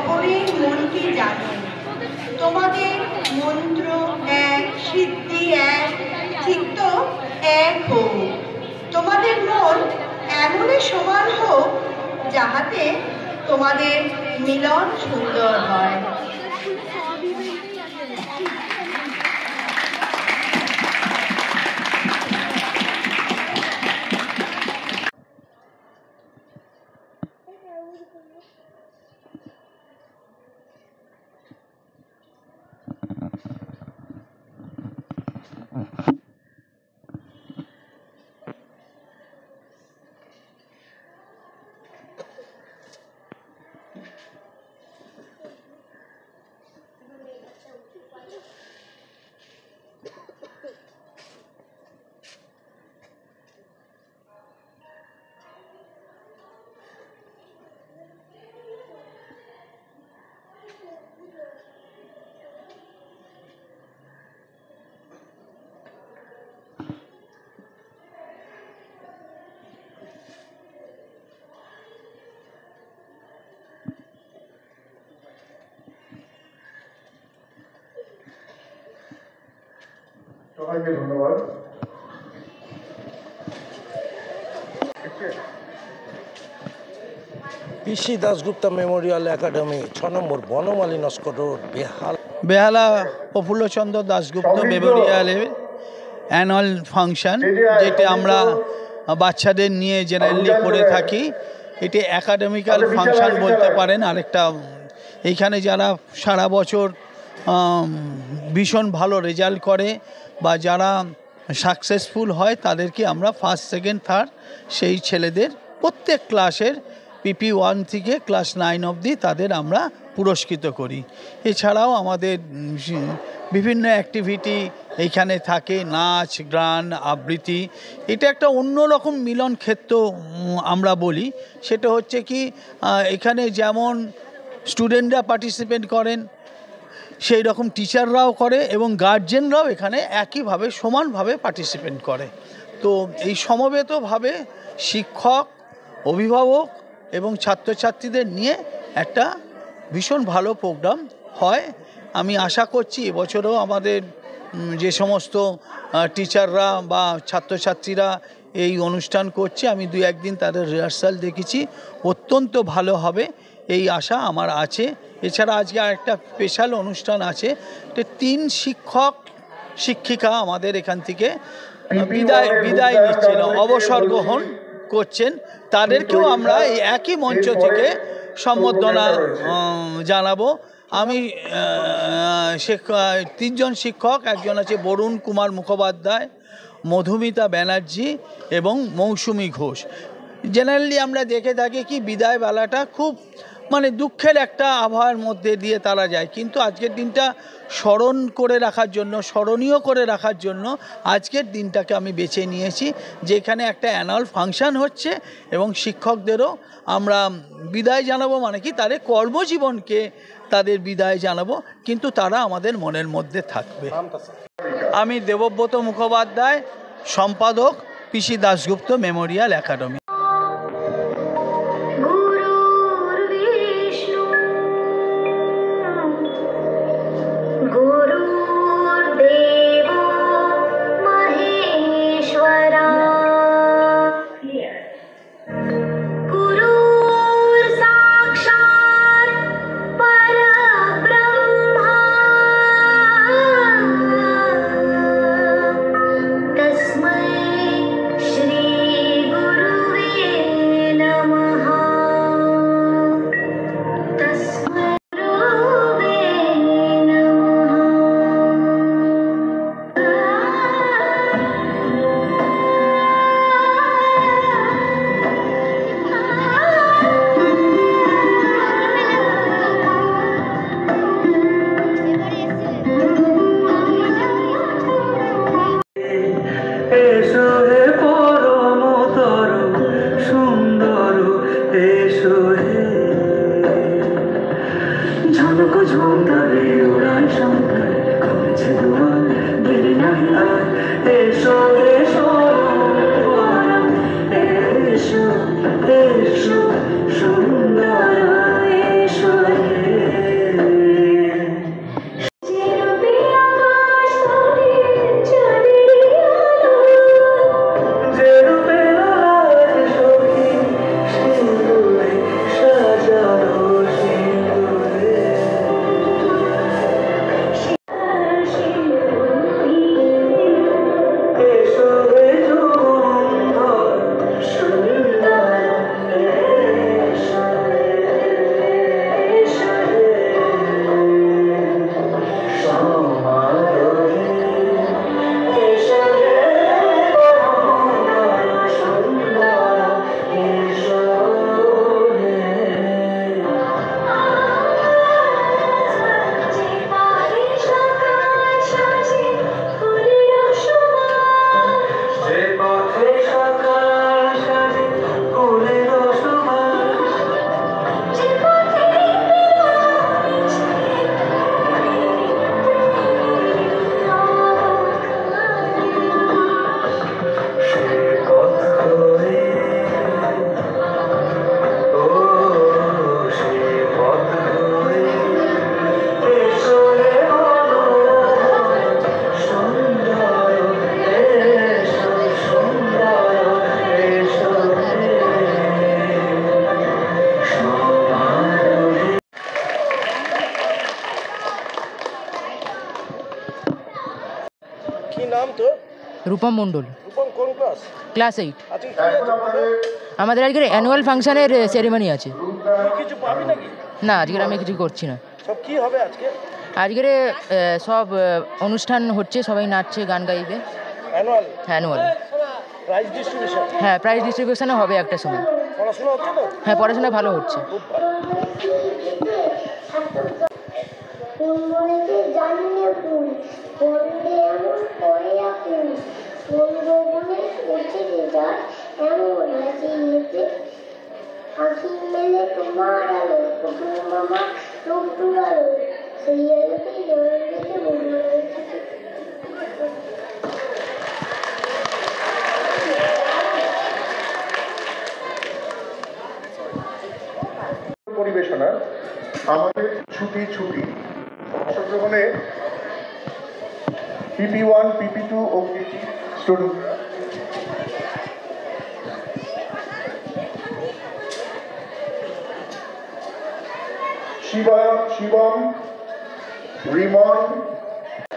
অপরের মনকে জানো। তোমাদের মন্ত্র এক, সিদ্ধি এক, চিত্ত এক হোক। তোমাদের মন এমনই সমান হোক যাহাতে তোমাদের মিলন সুন্দর হয়। সবাইকে ধন্যবাদ। পিসি দাশগুপ্তা মেমোরিয়াল একাডেমি 6 নম্বর বনমালী নস্কর রোড, বেহালা প্রফুল্লচন্দ্র দাশগুপ্ত মেমোরিয়ালের অ্যানুয়াল ফাংশন, যেটা আমরা বাচ্চাদের নিয়ে জেনারেলি করে থাকি। এটি একাডেমিক্যাল ফাংশন বলতে পারেন। আরেকটা, এইখানে যারা সারা বছর ভীষণ ভালো রেজাল্ট করে বা যারা সাকসেসফুল হয় তাদেরকে আমরা ফার্স্ট, সেকেন্ড, থার্ড সেই ছেলেদের প্রত্যেক ক্লাসের PP 1 থেকে ক্লাস 9 অবধি তাদের আমরা পুরস্কৃত করি। এছাড়াও আমাদের বিভিন্ন অ্যাক্টিভিটি এইখানে থাকে, নাচ, গান, আবৃত্তি। এটা একটা অন্যরকম মিলন ক্ষেত্র আমরা বলি। সেটা হচ্ছে কি, এখানে যেমন স্টুডেন্টরা পার্টিসিপেট করেন, সেই রকম টিচাররাও করে এবং গার্জেনরাও এখানে একইভাবে সমানভাবে পার্টিসিপেট করে। তো এই সমবেতভাবে শিক্ষক, অভিভাবক এবং ছাত্রছাত্রীদের নিয়ে একটা ভীষণ ভালো প্রোগ্রাম হয়। আমি আশা করছি এবছরও আমাদের যে সমস্ত টিচাররা বা ছাত্রছাত্রীরা এই অনুষ্ঠান করছে, আমি 2-1 দিন তাদের রিহার্সাল দেখেছি, অত্যন্ত ভালো হবে এই আশা আমার আছে। এছাড়া আজকে আরেকটা স্পেশাল অনুষ্ঠান আছে। 3 শিক্ষক শিক্ষিকা আমাদের এখান থেকে বিদায় নিচ্ছেন, অবসর গ্রহণ করছেন। তাদেরকেও আমরা এই একই মঞ্চ থেকে সম্বর্ধনা জানাবো। আমি 3 জন শিক্ষক, একজন আছে বরুণ কুমার মুখোপাধ্যায়, মধুমিতা ব্যানার্জি এবং মৌসুমী ঘোষ। জেনারেলি আমরা দেখে থাকি কি বিদায় বেলাটা খুব দুঃখের একটা আবহাওয়ার মধ্যে দিয়ে তারা যায়, কিন্তু আজকের দিনটা স্মরণীয় করে রাখার জন্য আজকের দিনটাকে আমি বেছে নিয়েছি, যেখানে একটা অ্যানুয়াল ফাংশন হচ্ছে এবং শিক্ষকদেরও আমরা বিদায় জানাবো। কি, তাদের কর্মজীবনকে তাদের বিদায় জানাবো, কিন্তু তারা আমাদের মনের মধ্যে থাকবে। আমি দেবব্রত মুখোপাধ্যায়, সম্পাদক, পিসি দাশগুপ্ত মেমোরিয়াল একাডেমি। সুন্দর নাম তো? রূপম মণ্ডল, রূপম কোন ক্লাস? ক্লাস 8। আজকে কি আছে প্রোগ্রাম? আমাদের আজকের অ্যানুয়াল ফাংশনের সেরিমনি আছে। তুই কিছু পাবি নাকি? না, আজকের আমি কিছু করছি না। সব কি হবে আজকে? আজকের সব অনুষ্ঠান হচ্ছে, সবাই নাচছে, গান গাইবে। অ্যানুয়াল? অ্যানুয়াল। Prize distribution? হ্যাঁ, প্রাইজ ডিস্ট্রিবিউশনও হবে একটা সময়। পড়াশোনা হচ্ছে তো? হ্যাঁ, পড়াশোনা ভালো হচ্ছে। খুব ভালো। পরিবেশনা আমাদের ছুটি ছুটি অংশগ্রহণে PP1, PP2 ও PP student Shivam, Rimon.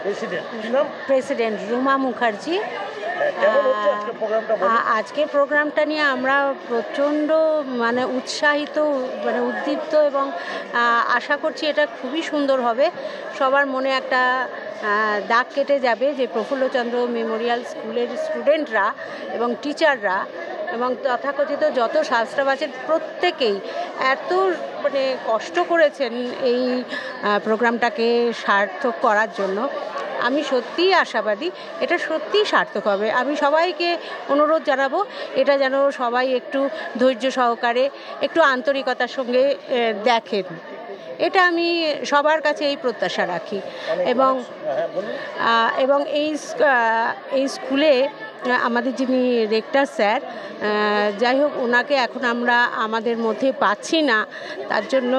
President কি নাম? প্রেসিডেন্ট রুমা মুখার্জি। কেমন হচ্ছে আজকে প্রোগ্রামটা? আজকের প্রোগ্রামটা নিয়ে আমরা প্রচণ্ড উৎসাহিত, উদ্দীপ্ত এবং আশা করছি এটা খুবই সুন্দর হবে। সবার মনে একটা দাগ কেটে যাবে যে প্রফুল্লচন্দ্র মেমোরিয়াল স্কুলের স্টুডেন্টরা এবং টিচাররা এবং তথাকথিত যত শাস্ত্রাবাসের প্রত্যেকেই এত কষ্ট করেছেন এই প্রোগ্রামটাকে সার্থক করার জন্য। আমি সত্যিই আশাবাদী এটা সত্যিই সার্থক হবে। আমি সবাইকে অনুরোধ জানাবো এটা যেন সবাই একটু ধৈর্য সহকারে, একটু আন্তরিকতার সঙ্গে দেখেন। এটা আমি সবার কাছে এই প্রত্যাশা রাখি। এবং এই স্কুলে আমাদের যিনি রেক্টর স্যার, যাই হোক ওনাকে এখন আমরা আমাদের মধ্যে পাচ্ছি না, তার জন্য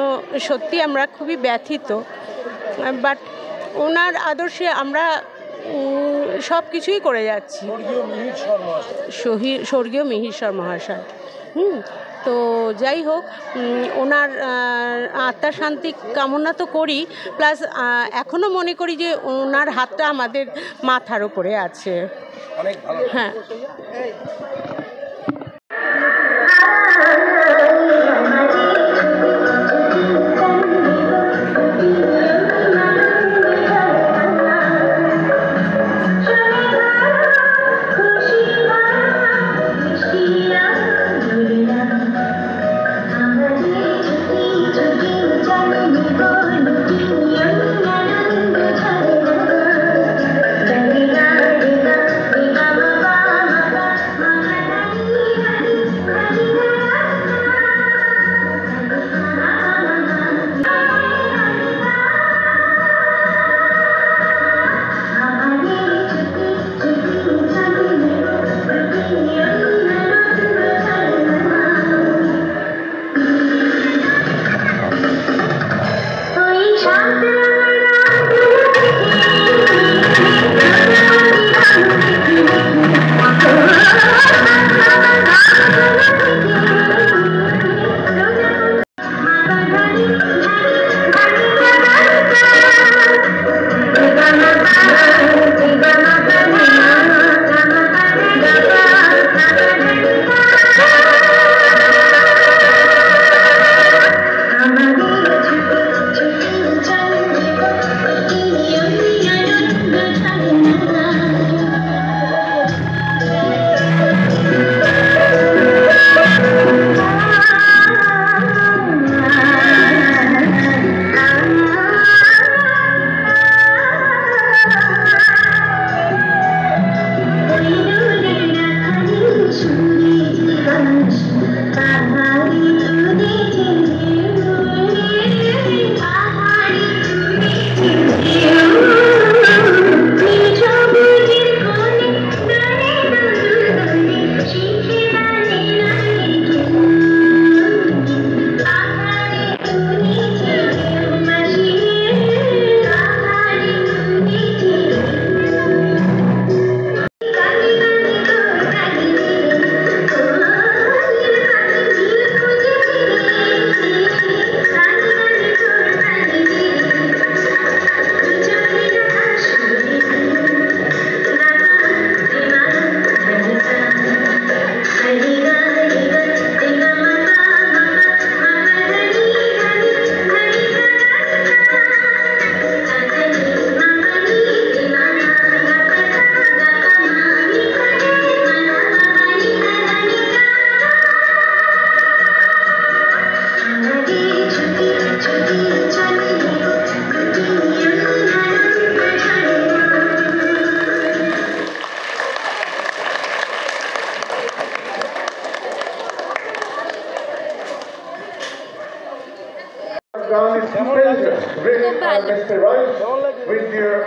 সত্যি আমরা খুবই ব্যথিত। বাট ওনার আদর্শে আমরা সব কিছুই করে যাচ্ছি। স্বর্গীয় মিহির মহাশয়। তো যাই হোক, ওনার আত্মার শান্তি কামনা তো করি, প্লাস এখনও মনে করি যে ওনার হাতটা আমাদের মাথার উপরে আছে। অনেক ভালো। হ্যাঁ।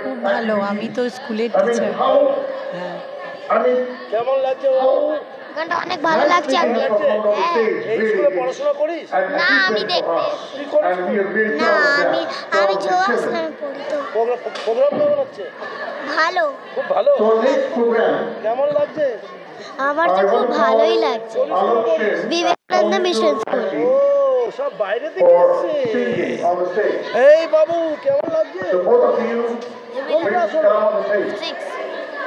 খুব ভালো, আমি তো স্কুলের টিচার। কেমন লাগছে বাবু? গানটা অনেক ভালো লাগছে আজকে। এই স্কুলে পড়াশোনা করিস? না আমি দেখতে তুই কোন স্কুলে? না আমি জোয়াসলামে পড়ি তো। প্রোগ্রাম কেমন হচ্ছে? ভালো, খুব ভালো। কেমন লাগছে? আমার তো খুব ভালোই লাগছে। Vivekananda mission school. ও সব বাইরে থেকে এসেছে। এই বাবু কেমন লাগছে? কোন ক্লাস হলো? 6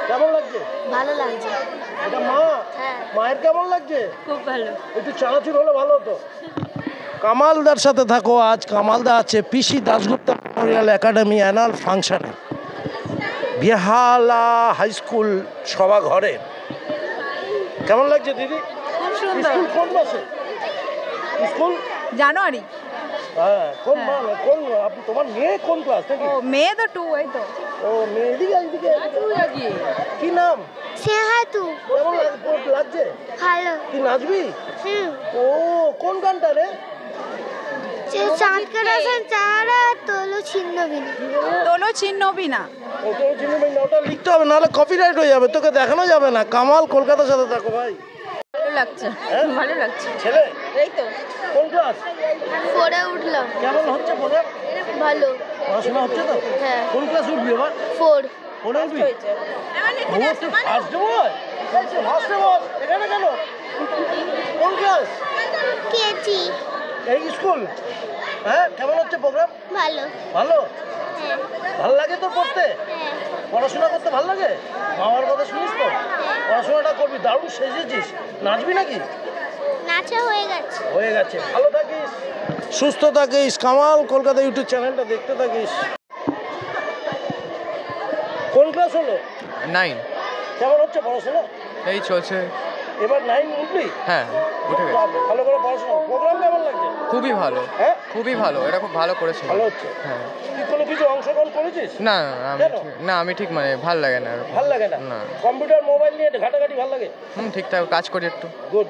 কেমন লাগছে? ভালো লাগছে। এটা মা? হ্যাঁ। মায়ের কেমন লাগছে? খুব ভালো। একটু চানাচুর হলে ভালো হতো। কামালদার সাথে থাকো। আজ কামালদা আছে পিসি দাশগুপ্ত মেমোরিয়াল একাডেমি অ্যানুয়াল ফাংশনে বেহালা হাই স্কুল সভাঘরে। কেমন লাগছে দিদি? খুব সুন্দর। স্কুল কোন মাসে? স্কুল জানুয়ারি। হ্যাঁ কোন কোন তোমার মেয়ে কোন ক্লাস থেকে? ও মেয়ে তো 2 এই তো। ও মেয়ে এদিকে কি নাম? সেহাতু কেমন লাগছে? ভালো। তুই নাচবি? হুম। ও কোন গানটা রে? চাঁদ কাটাছেন চারা তোলো ছিন্নবিনা। তোলো ছিন্নবি না। ওটা লিখতে হবে, নাহলে কপিরাইট হয়ে যাবে, তোকে দেখানো যাবে না। কামাল কলকাতার সাথে থাকো ভাই। ভালো লাগছে, ভালো লাগছে। ছেলে এই তো কোন ক্লাস? 4 এ উঠলাম। কেমন হচ্ছে পড়ে? ভালো। পড়াশোনা হচ্ছে তো? হ্যাঁ। কোন ক্লাস উঠবি এবার? 4। পড়ে উঠবি? ফার্স্ট বল? ফার্স্ট বল এখানে কেন? কোন ক্লাস? কেজি। এই স্কুল? হ্যাঁ কেমন হচ্ছে প্রোগ্রাম? ভালো। ভালো? হ্যাঁ। ভালো লাগে তো পড়তে? হ্যাঁ। পড়াশোনা করতে ভালো লাগে? মামার কথা শুনিস তো? পড়াশোনাটা করবি, দারুণ সেজেছিস। নাচবি নাকি? নাচা হয়ে গেছে। হয়ে গেছে। ভালো থাকিস, সুস্থ থাকিস। কামাল কলকাতা ইউটিউব চ্যানেলটা দেখতে থাকিস। কোন ক্লাস হলো? 9। কেমন হচ্ছে পড়াশোনা? এই চলছে। এবার 9 উঠলি? হ্যাঁ উঠে গেছে। ভালো করে পড়াশোনা। প্রোগ্রাম কেমন লাগছে? খুবই ভালো। হ্যাঁ খুবই ভালো, এটা খুব ভালো করেছে। ভালো হচ্ছে। হ্যাঁ। তুই কোনো কিছু অংশগ্রহণ করেছিস? না আমি ঠিক মানে ভাল লাগে না এরকম। ভাল লাগে না? না। কম্পিউটার মোবাইল নিয়ে ঘাটাঘাটি ভাল লাগে? ঠিকঠাক কাজ করি একটু। গুড।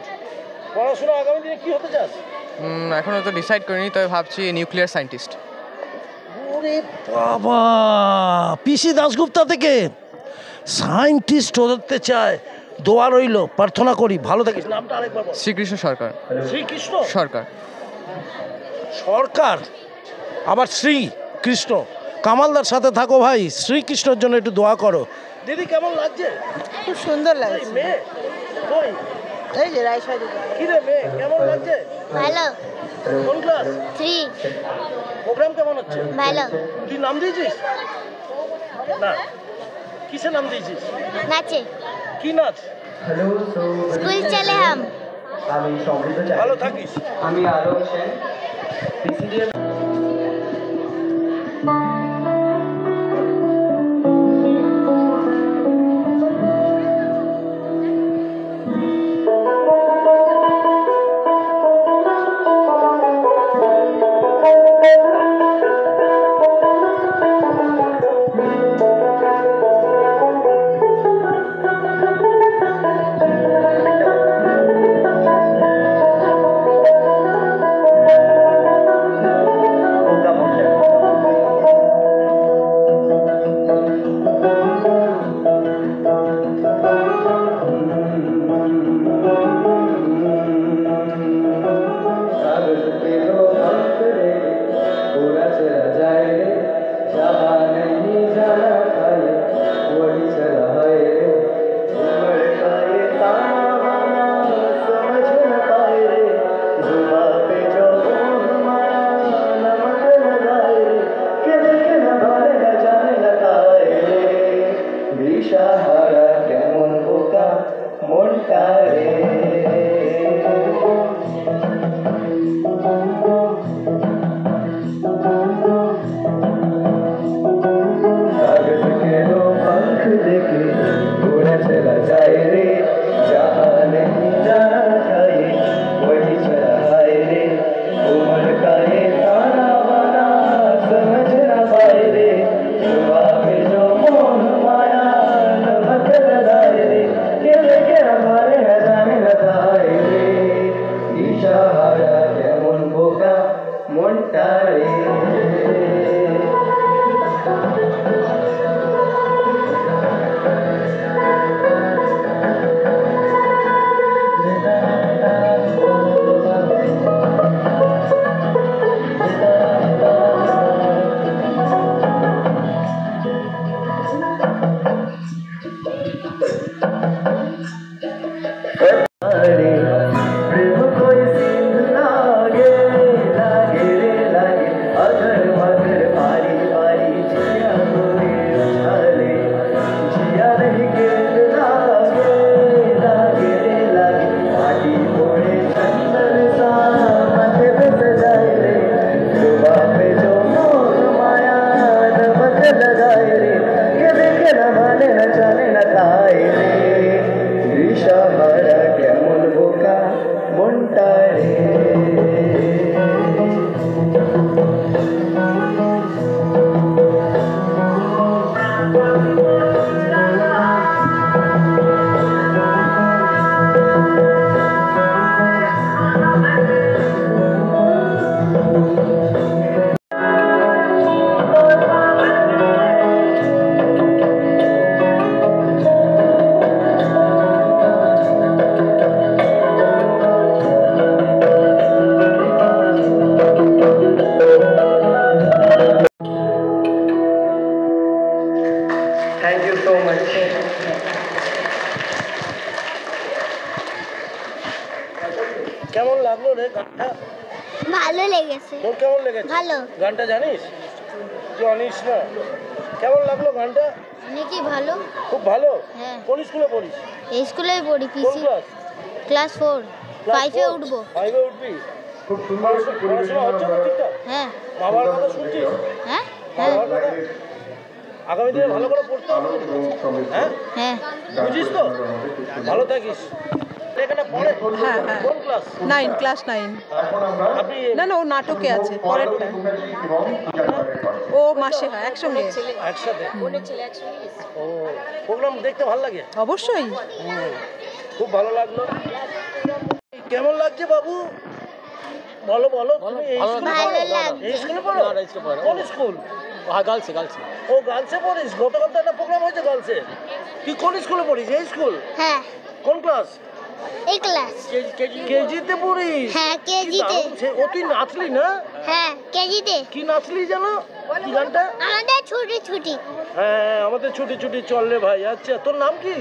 পড়াশোনা আগামী দিনে কি হতে চাস? এখনো তো ডিসাইড করিনি, তবে ভাবছি নিউক্লিয়ার সায়েন্টিস্ট। ওরে বাবা, পিসি দাশগুপ্তা থেকে সায়েন্টিস্ট হতে চায়। দোয়া রইল, প্রার্থনা করি। ভালো থাকিস। নামটা আরেকবার বল। শ্রীকৃষ্ণ সরকার। শ্রীকৃষ্ণ সরকার। সরকার আবার শ্রী কৃষ্ণ। কামালদার সাথে থাকো ভাই, শ্রীকৃষ্ণের জন্য একটু দোয়া করো। দিদি কেমন লাগছে? খুব সুন্দর লাগছে। মেয়ে কই? এই যে রায়সাদি। কি রে মেয়ে কেমন লাগছে? ভালো। কোন ক্লাস? 3। প্রোগ্রাম কেমন হচ্ছে? ভালো। তুই নাম দিয়েছিস? না, কিসে নাম দিয়েছিস? নাচে। কি নাচ? স্কুল চলে হাম। ভালো থাকিস। আমি আলোক সেন। ভালো লেগেছে। তোর কেমন লেগেছে? ভালো। গানটা জানিস? জানিস না? কেমন লাগলো গানটা? অনেকই ভালো। খুব ভালো। হ্যাঁ। কোন স্কুলে পড়িস? এই স্কুলেই পড়ি কোন পিসি ক্লাস? ক্লাস 4 5-এ উঠবো। 5-এ উঠবি? খুব সুন্দর একটি পরিবেশনা হচ্ছে তো ঠিকঠাক? হ্যাঁ মা বাবার কথা শুনছিস? হ্যাঁ মা বাবার কথা? আগামী দিনে ভালো করে পড়তে হবে কিন্তু। হ্যাঁ? হ্যাঁ বুঝিস তো? ভালো থাকিস। এখানে পড়ে? হ্যাঁ হ্যাঁ কোন ক্লাস? 9 ক্লাস 9। আপনি না না ও নাটকে আছে পরেরটা। ও মাসে হয় একসঙ্গে। একসাথে? ও প্রোগ্রাম দেখতে ভালো লাগে? অবশ্যই। খুব ভালো লাগলো। কেমন লাগছে বাবু? বলো বলো তুমি এই স্কুলে ভালো পড়ো? লাগছে। এই স্কুলে পড়ো? কোন স্কুল? গার্লসে ও গার্লসে পড়িস? গতকাল তো একটা প্রোগ্রাম হয়েছে গার্লসে। তুই কোন স্কুলে পড়িস? এই স্কুল? হ্যাঁ কোন ক্লাস? এই ক্লাস। কেজিতে পড়িস? হ্যাঁ কেজিতে। ও তুই নাচলি না? হ্যাঁ কেজিতে। কি নাচলি জানো? কি গানটা? আমাদের ছুটি ছুটি। হ্যাঁ আমাদের ছুটি ছুটি চল রে ভাই। আচ্ছা তোর নাম কি?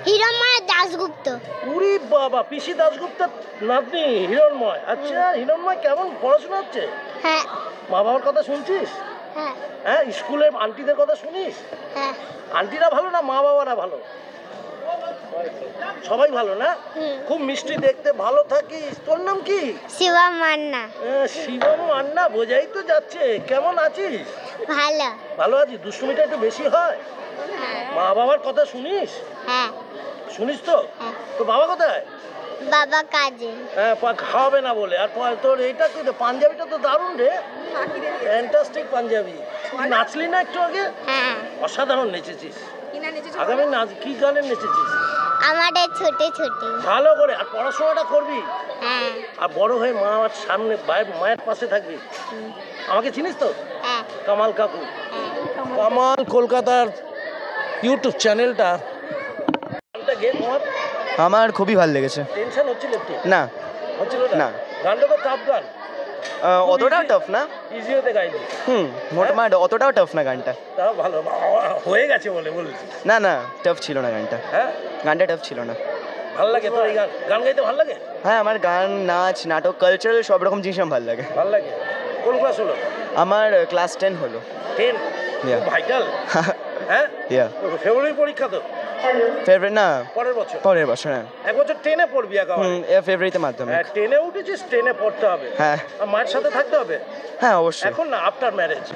হিরণময় দাশগুপ্ত। উরি বাবা, পিসি দাশগুপ্তার নাতনি হিরণময়। আচ্ছা হিরণময় কেমন পড়াশোনা হচ্ছে? হ্যাঁ মা বাবার কথা শুনছিস? হ্যাঁ হ্যাঁ স্কুলের আন্টিদের কথা শুনিস? হ্যাঁ আন্টিরা ভালো না মা বাবারা ভালো? সবাই ভালো না? খুব মিষ্টি দেখতে, ভালো থাকিস। তোর নাম কি? শিবা মান্না। শিবম মান্না, বোঝাই তো যাচ্ছে। কেমন আছিস? ভালো। ভালো আছিস? দুষ্টুমিটা একটু বেশি হয়? মা বাবার কথা শুনিস? হ্যাঁ শুনিস তো? তো বাবা কোথায়? বাবা কাজে। হ্যাঁ খাওয়াবে না বলে। আর তোর এইটা কি পাঞ্জাবিটা তো দারুণ রে, ফ্যান্টাস্টিক পাঞ্জাবি। নাচলি না একটু আগে? হ্যাঁ অসাধারণ নেচেছিস। আগামী নাচ কি গানে নেচেছিস? আমাদের ছুটি ছুটি। ভালো করে। আর পড়াশোনাটা করবি? হ্যাঁ আর বড় হয়ে মা আমার সামনে মায়ের পাশে থাকবি। আমাকে চিনিস তো? হ্যাঁ কামাল কাকু। কামাল কলকাতার ইউটিউব চ্যানেলটা। গানটা গেয়ে তোমার আমার খুবই ভালো লেগেছে। টেনশন হচ্ছিল একটু? না হচ্ছিল না? না। গানটা তো টাফ গান। অতটাও টাফ না। ইজি হতে গাইলি? মোটামুটি অতটাও টাফ না গানটা। তাও ভালো হয়ে গেছে বলে বলছি। না না টাফ ছিল না গানটা। হ্যাঁ গানটা টাফ ছিল না। ভালো লাগে তোর এই গান? গান গাইতে ভালো লাগে? হ্যাঁ আমার গান নাচ নাটক কালচারাল সব রকম জিনিস আমার ভালো লাগে। ভালো লাগে। কোন ক্লাস হলো? আমার ক্লাস 10 হলো। 10? Yeah. ভাইটাল। হ্যাঁ ইয়া ফেব্রুয়ারি পরীক্ষা তো? ফেভারিট না পরের বছর হ্যাঁ। এক বছর 10-এ পড়বি একেবারে? ফেব্রুয়ারিতে মাধ্যমিক। হ্যাঁ 10-এ উঠেছিস, 10-এ পড়তে হবে। হ্যাঁ আর মায়ের সাথে থাকতে হবে? হ্যাঁ অবশ্যই। এখন না, আফটার ম্যারেজ।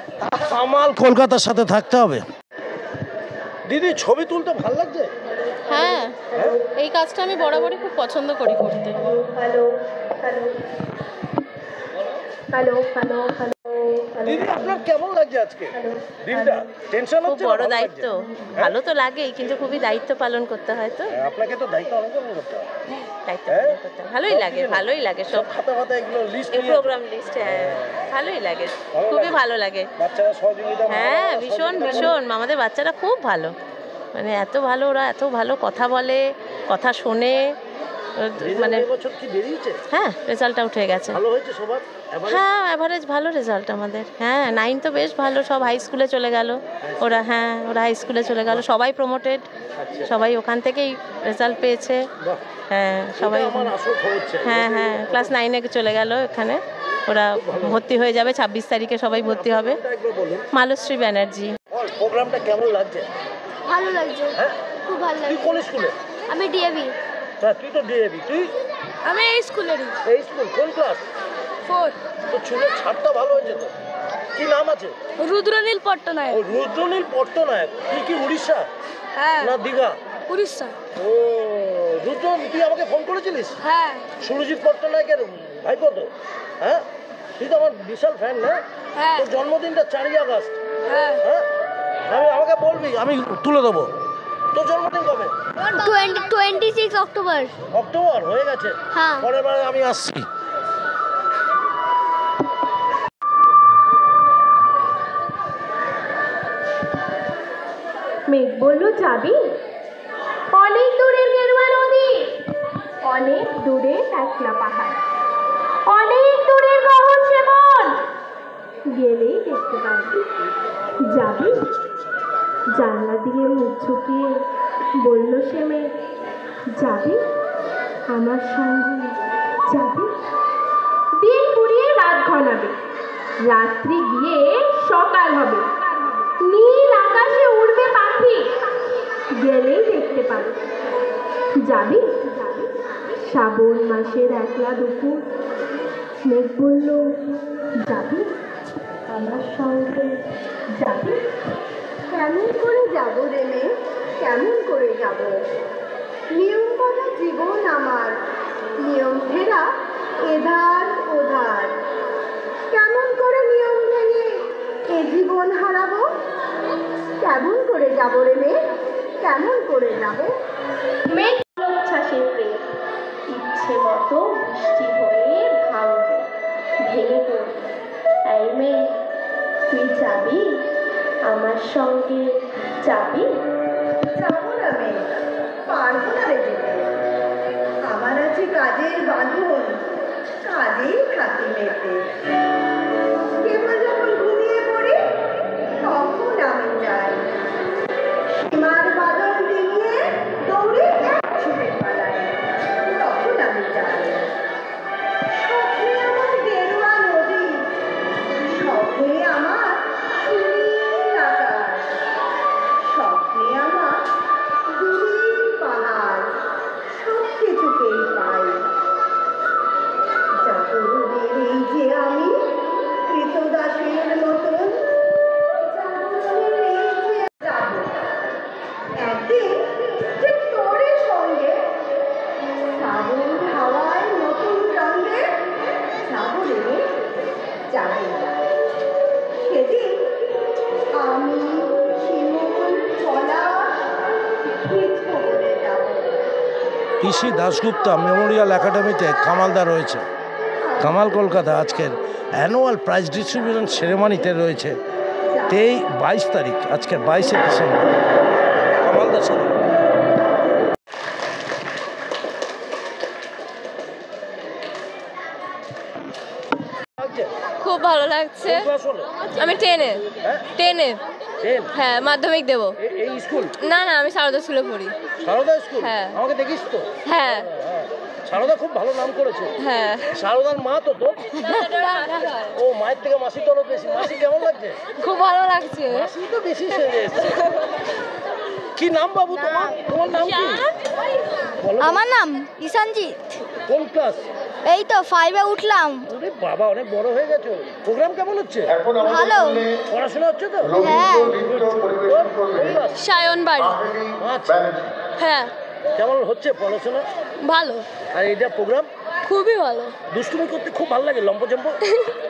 কামাল কলকাতার সাথে থাকতে হবে। দিদি ছবি তুলতে ভালো লাগছে? হ্যাঁ এই কাজটা আমি বরাবরই খুব পছন্দ করি করতে। Hello hello hello hello hello. দিদি আপনার কেমন লাগছে আজকে দিনটা? টেনশন খুব হচ্ছে? বড় দায়িত্ব। ভালো তো লাগেই কিন্তু খুবই দায়িত্ব পালন করতে হয় তো। আপনাকে তো দায়িত্ব অনেক পালন করতে হবে। দায়িত্ব পালন করতে হয়। ভালোই লাগে সব খাতা খাতা এগুলো লিস্ট, এই প্রোগ্রাম লিস্ট। হ্যাঁ ভালোই লাগে, খুবই ভালো লাগে। বাচ্চারা সহযোগিতা? হ্যাঁ ভীষণ ভীষণ। আমাদের বাচ্চারা খুব ভালো, মানে এত ভালো, ওরা এত ভালো কথা বলে, কথা শোনে। মানে বছর কি বেরিয়েছে? হ্যাঁ রেজাল্টটা উঠে গেছে। ভালো হয়েছে সবার? হ্যাঁ অ্যাভারেজ ভালো রেজাল্ট আমাদের। হ্যাঁ 9 তো বেশ ভালো, সব হাই স্কুলে চলে গেল ওরা। হ্যাঁ ওরা হাই স্কুলে চলে গেল, সবাই প্রমোটেড, সবাই ওখান থেকেই রেজাল্ট পেয়েছে। হ্যাঁ সবাই। হ্যাঁ হ্যাঁ ক্লাস 9-এ চলে গেল এখানে, ওরা ভর্তি হয়ে যাবে 26 তারিখে, সবাই ভর্তি হবে। মালশ্রী ব্যানার্জি। প্রোগ্রামটা কেমন লাগছে? ভালো লাগছে। হ্যাঁ খুব ভালো তুই লাগছে। কোন স্কুলে? আমি ডিএভি। হ্যাঁ তুই তো ডিএভি। তুই? আমি এই স্কুলেরই। এই স্কুল কোন ক্লাস? 4। তো চুলের ছাড়টা ভালো হয়েছে তো। কি নাম আছে? রুদ্রনীল পট্টনায়ক। ও রুদ্রনীল পট্টনায়ক। তুই কি উড়িষ্যা? হ্যাঁ না দীঘা? উড়িষ্যা। ও রুদ্র, তুই আমাকে ফোন করেছিলিস? হ্যাঁ সুরজিৎ পট্টনায়কের ভাইপো তো? হ্যাঁ তুই তো আমার বিশাল ফ্যান না? হ্যাঁ। তোর জন্মদিনটা 4ই আগস্ট। হ্যাঁ হ্যাঁ আমাকে বলবি, আমি তুলে দেবো। তোর জন্মদিন কবে? 26 অক্টোবর। অক্টোবর হয়ে গেছে। হ্যাঁ। পরের বার আমি আসছি। মেঘ বলল যাবি? অনেক দূরের গেরুয়া নদী, অনেক দূরে একলা পাহাড়, অনেক দূরের গহন সে বন, গেলেই দেখতে পাবি। যাবি? জানলা দিয়ে মুখ ঝুঁকিয়ে বলল সে মেঘ, যাবি আমার সঙ্গে? যাবি? দিন ফুরিয়ে রাত ঘন ঘনাবে, রাত্রি গিয়ে সকাল হবে, নীল আকাশে উড়বে পাখি, গেলেই দেখতে পাবে। যাবি? শ্রাবণ মাসের একলা দুপুর, মেঘ বলল যাবি আমার সঙ্গে, যাবি? কেমন করে যাব রে মেয়ে, কেমন করে যাব? নিয়ম করা জীবন আমার, নিয়ম ফেরা এধার ওধার। কেমন করে নিয়ম ভেঙে এ জীবন হারাবো? কেমন করে যাব রে মেয়ে, কেমন করে যাব? মেঘ উচ্ছ্বাসের প্রেম, ইচ্ছে মতো বৃষ্টি হয়ে ভাঙবে, ভেঙে পড়বে। এই মেয়ে, তুই যাবি আমার সঙ্গে, যাবি? যাবো না মেয়ে, পারবো না রে যেতে। আমার আছে কাজের বাঁধন, কাজেই থাকি মেতে। কেবল যখন ঘুমিয়ে পড়ি তখন আমি যাই, সীমার বাঁধন ডিঙিয়ে দৌড়ে এক ছুটে পালাই, তখন আমি যাই। স্বপ্নে আমার গেরুয়া নদী, স্বপ্নে আমার সুনীল আকাশ, স্বপ্নে আমার দূরের পাহাড়, সব কিছুকেই পাই। জাগরণের এই যে আমি কৃতদাসের মতন, জাগরণের এই যে যাব একদিন যে তোরে সঙ্গে, শ্রাবণ হাওয়ায় নতুন রঙে যাবো রে, যাবো। সেদিন আমি শিমুল পলাশ ভিজবো বলে যাবো। পিসি দাশগুপ্তা মেমোরিয়াল একাডেমিতে কামালদা রয়েছে। কামাল কলকাতা আজকের অ্যানুয়াল প্রাইজ ডিস্ট্রিবিউশন সেরেমনিতে রয়েছে 22 তারিখ, আজকে 22শে ডিসেম্বর। কামালদার সাথে খুব ভালো লাগছে। আমি 10-এ। 10-এ, হ্যাঁ, মাধ্যমিক দেবো। এই স্কুল? না না, আমি সারদা স্কুলে পড়ি। সারদা স্কুল? হ্যাঁ। আমাকে দেখিস তো? হ্যাঁ। সারদা খুব ভালো নাম করেছে। হ্যাঁ। সারদার মা তো তোর? ও, মায়ের থেকে মাসির দরদ বেশি। মাসি কেমন লাগছে? খুব ভালো লাগছে। মাসি তো বেশি সেজে এসেছে। কি নাম বাবু তোমার? তোমার নাম কি? আমার নাম ঈশানজিৎ। কোন ক্লাস? এই তো 5-এ উঠলাম। ওরে বাবা, অনেক বড় হয়ে গেছো। প্রোগ্রাম কেমন হচ্ছে? ভালো। পড়াশোনা হচ্ছে তো? হ্যাঁ। সায়ন বাড়ি। আচ্ছা, হ্যাঁ। কেমন হচ্ছে পড়াশোনা? ভালো। আর এটা প্রোগ্রাম? খুবই ভালো। দুষ্টুমি করতে খুব ভালো লাগে, লম্পজম্প?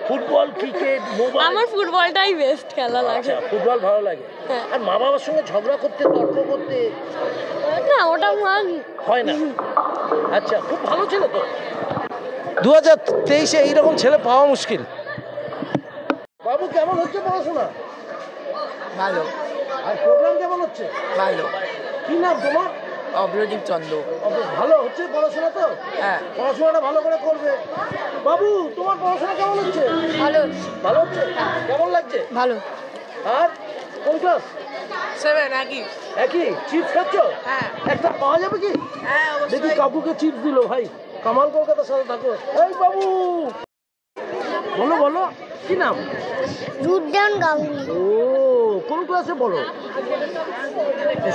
Football, cricket, mobile? আমার ফুটবলটাই বেস্ট খেলা লাগে। আচ্ছা, ফুটবল ভালো লাগে। হ্যাঁ। আর মা বাবার সঙ্গে ঝগড়া করতে, তর্ক করতে? না, ওটা হয় না। আচ্ছা, খুব ভালো ছিল তো। 2023-এ এইরকম ছেলে পাওয়া মুশকিল। বাবু, কেমন হচ্ছে পড়াশোনা? ভালো। আর প্রোগ্রাম কেমন হচ্ছে? ভালো। কি নাম তোমার? অগ্রদীপ চন্দ্র। ভালো হচ্ছে পড়াশোনা তো? হ্যাঁ। পড়াশোনাটা ভালো করে করবে। বাবু, তোমার পড়াশোনা কেমন হচ্ছে? ভালো। ভালো হচ্ছে? কেমন লাগছে? ভালো। আর কোন ক্লাস? 7 একই। একই? চিপস খাচ্ছ? হ্যাঁ। একটা পাওয়া যাবে কি? হ্যাঁ, অবশ্যই। দেখি কাকুকে চিপস দিল ভাই। কামাল কলকাতার সাথে থাকো। এই বাবু, বলো বলো, কি নাম? রুদ্রান গাঙ্গুলি। ও, কোন ক্লাসে পড়ো?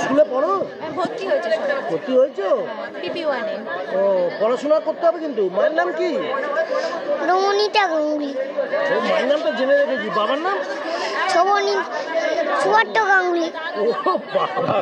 স্কুলে পড়ো? ভর্তি হয়েছে। ভর্তি হয়েছো? PP1-এ। ও, পড়াশোনা করতে হবে কিন্তু। মায়ের নাম কি? রমণীতা গাঙ্গুলি। ও, মায়ের নামটা জেনে রেখেছি। বাবার নাম? সুবর্ত গাঙ্গুলি। ও বাবা,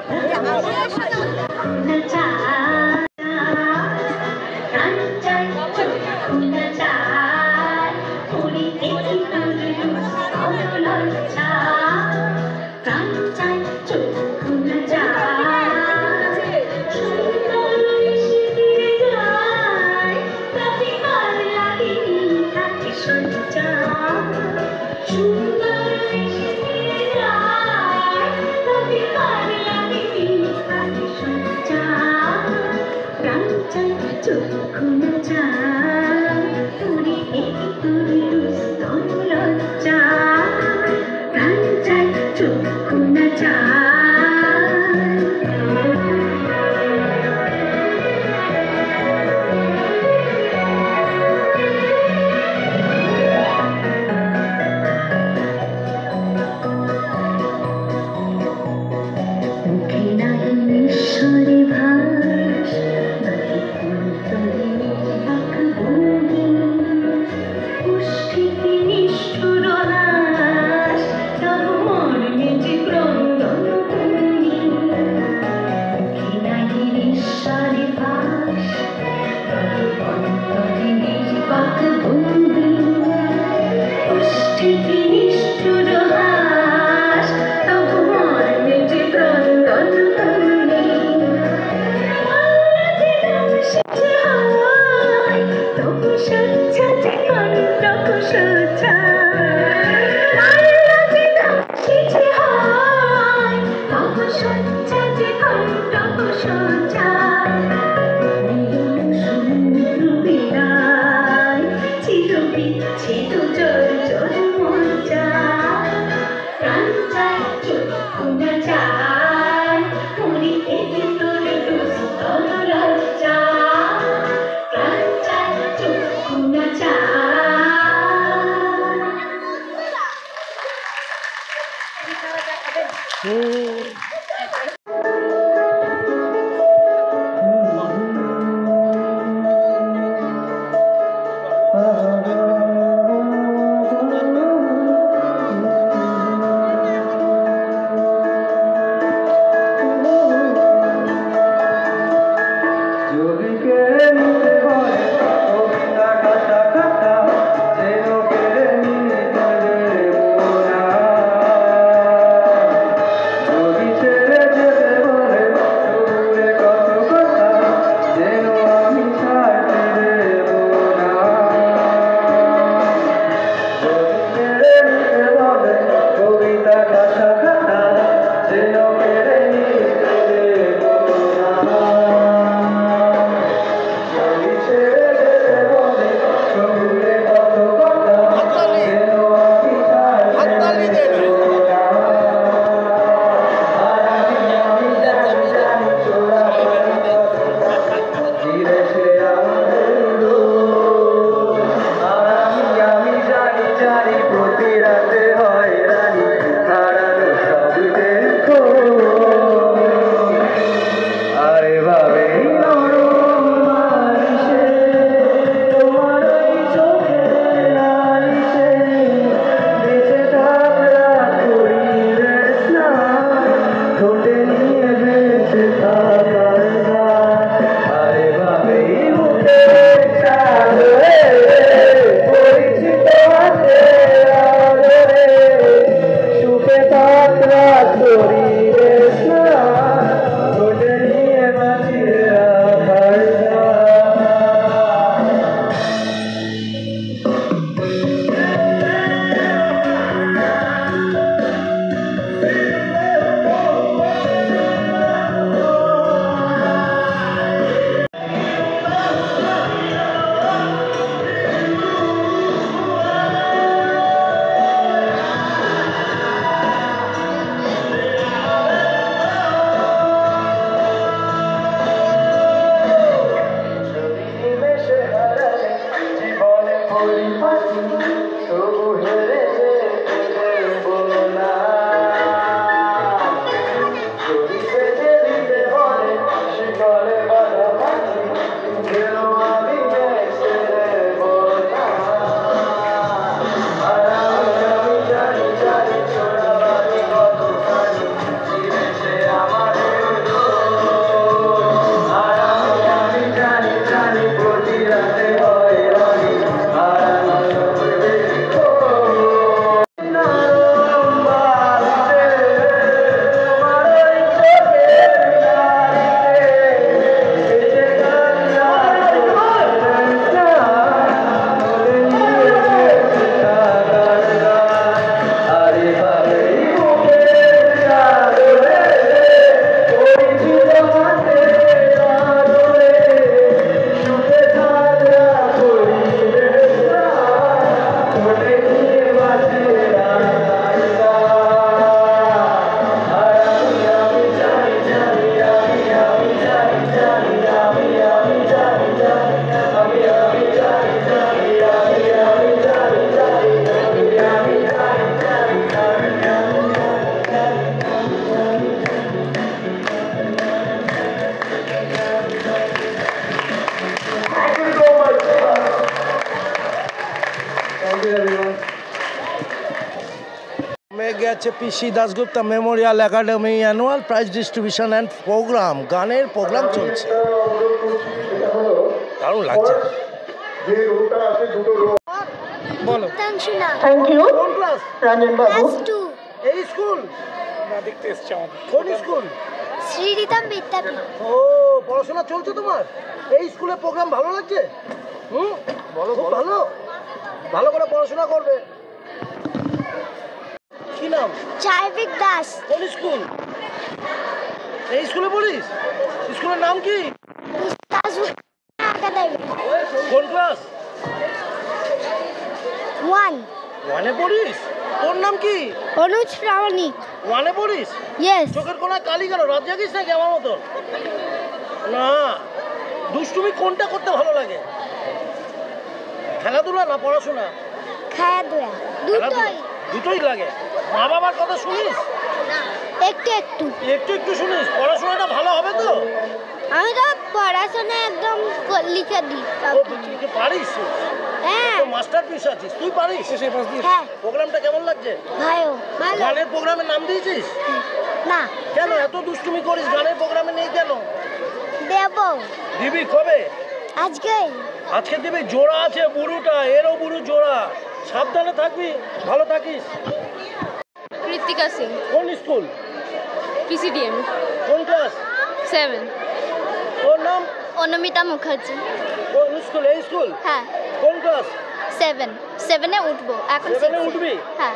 PC Dasgupta memorial academy annual prize distribution and programme, গানের প্রোগ্রাম চলছে। দারুণ লাগছে। বলো। থ্যাংক ইউ কোন ক্লাস? রঞ্জন বাবু। এই স্কুল না দেখতে এসেছে আমাদের। কোন স্কুল? শ্রীরিতম বিদ্যাপীঠ। ও, পড়াশোনা চলছে তোমার? এই স্কুলে প্রোগ্রাম ভালো লাগছে? বলো। খুব ভালো, ভালো করে পড়াশোনা করবে। কি নাম? চার্ভিক দাস। কোন স্কুল? এই স্কুলে পড়িস? স্কুলের নাম কি? কোন ক্লাস? 1 ওয়ানে পড়িস? তোর নাম কি? অনুজ প্রামাণিক। ওয়ানে পড়িস? ইয়েস। চোখের কোনায় কালি কেন? রাত জাগিস নাকি আমার মতন? না, দুষ্টুমি কোনটা করতে ভালো লাগে? খেলাধুলা না পড়াশোনা? খেলাধুলা দুটোই। দুটোই লাগে। মা বাবার কথা শুনিস? একটু একটু একটু একটু শুনিস? পড়াশোনাটা ভালো হবে তো? আমি তো পড়াশোনা একদম লিখে দিই লিখে পারিস? হ্যাঁ মাস্টারপিস আছিস, তুই পারিস? হ্যাঁ প্রোগ্রামটা কেমন লাগছে? ভালো ভালো গানের প্রোগ্রামের নাম দিয়েছিস? না কেন এত দুষ্টুমি করিস? গানের প্রোগ্রামে নেই কেন? দেব দিবি কবে? আজকে আজকে দিবি। জোড়া আছে বুড়ুটা, এরও বুড়ু জোড়া। সাবধানে থাকবি, ভালো থাকিস। কৃতিকা সিং, কোন স্কুল? পিসিডিএম, কোন ক্লাস? 7। তোর নাম? অনুমিতা মুখার্জি। কোন স্কুল? এই স্কুল? হ্যাঁ। কোন ক্লাস? 7-এ উঠবো এখন। 7-এ উঠবি? হ্যাঁ।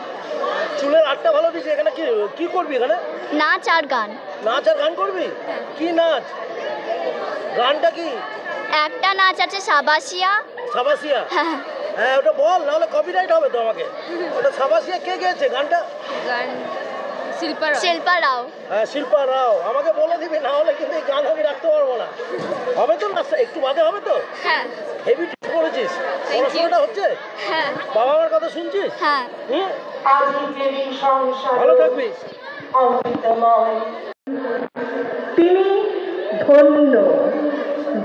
চুলের আটটা ভালো দিছে। এখানে কি কি করবি? এখানে নাচ আর গান। নাচ আর গান করবি? কি নাচ? গানটা কি? একটা নাচ আছে সাবাসিয়া। সাবাসিয়া? হ্যাঁ ওটা বল, নাহলে কপিরাইট হবে তো আমাকে। ওটা সাবাসিয়া কে গেয়েছে গানটা? গান শিল্পা রাও। হ্যাঁ শিল্পা রাও। আমাকে বলে দিবি, না হলে কিন্তু এই গান আমি রাখতে পারবো না। হবে তো নাচটা? একটু বাদে হবে তো? হ্যাঁ। হেভি ঠিক করেছিস। পড়াশোনাটা হচ্ছে? হ্যাঁ। বাবা মার কথা শুনছিস? হ্যাঁ। ভালো থাকবি। তিনি ধন্য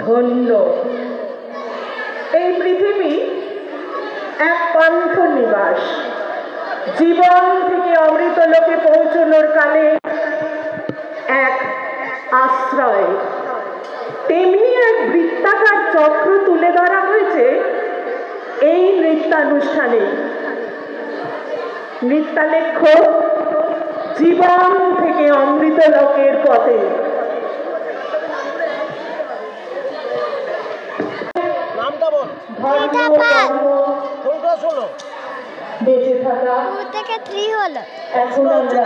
ধন্য। এই পৃথিবী এক পান্থ নিবাস। জীবন থেকে অমৃত লোকে পৌঁছানোর কালে এক আশ্রয়। তেমনি এক বৃত্তাকার চক্র তুলে ধরা হয়েছে এই নৃত্যানুষ্ঠানে। নৃত্যালেখ্য জীবন থেকে অমৃত লোকের পথে। নামটা বল। কোন ক্লাস হলো? বেঁচে থাকা 2 থেকে 3 হলো। এখন আমরা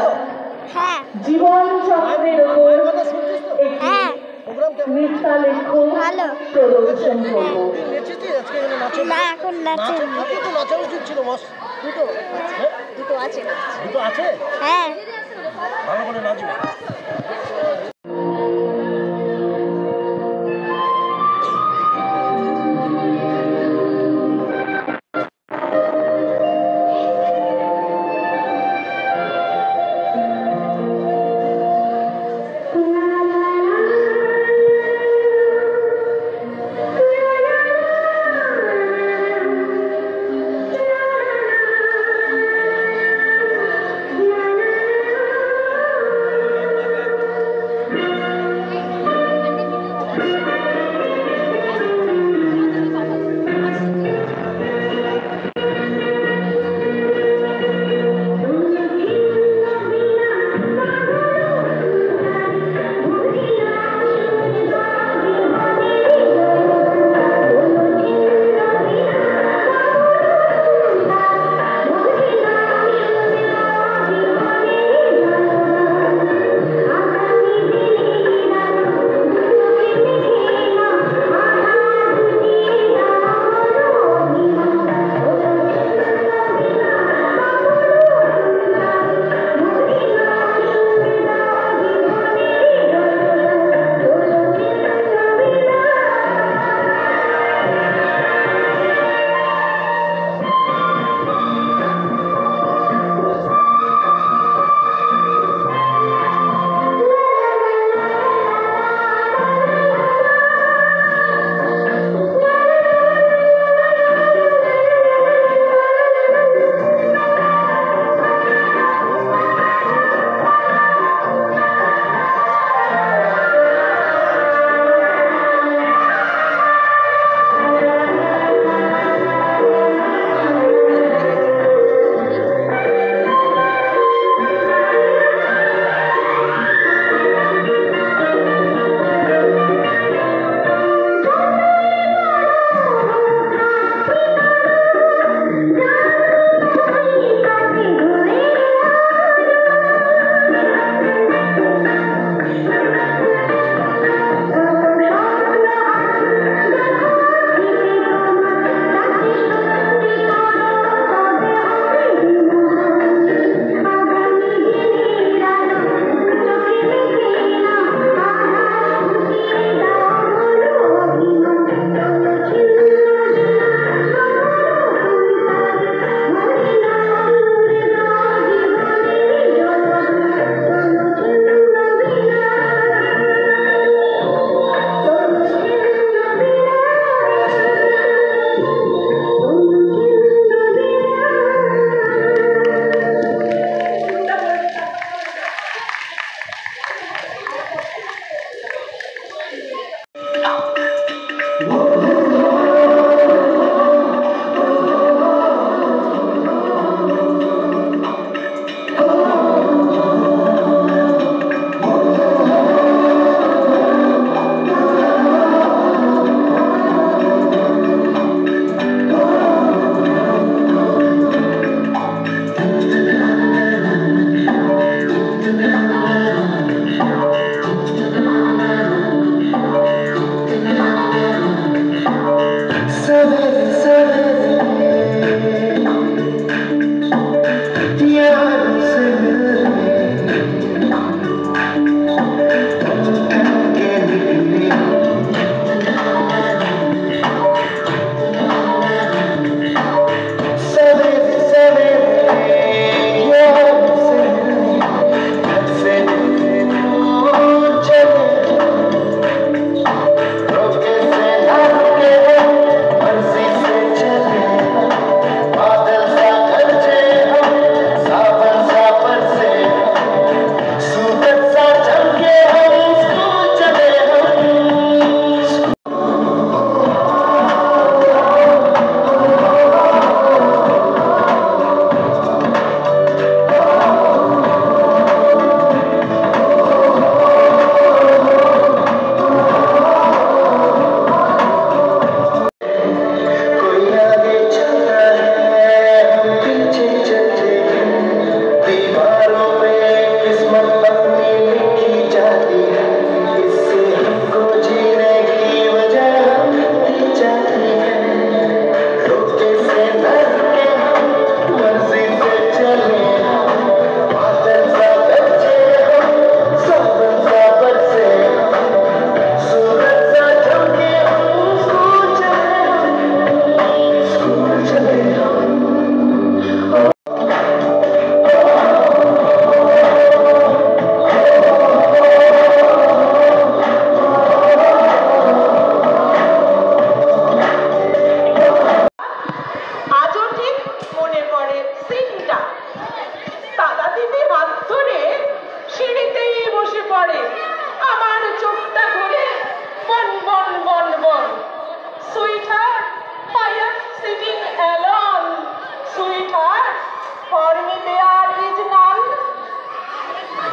হ্যাঁ। জীবন চক্রের উপর একটি হ্যাঁ। নৃত্যালেখ্য ভালো প্রদর্শন করব। নেচেছিস আজকে এখানে? নাচে না এখন নাচে। নাচে তো নাচা উচিত ছিল। দুটো দুটো আছে। দুটো আছে? হ্যাঁ। ভালো করে নাচবে।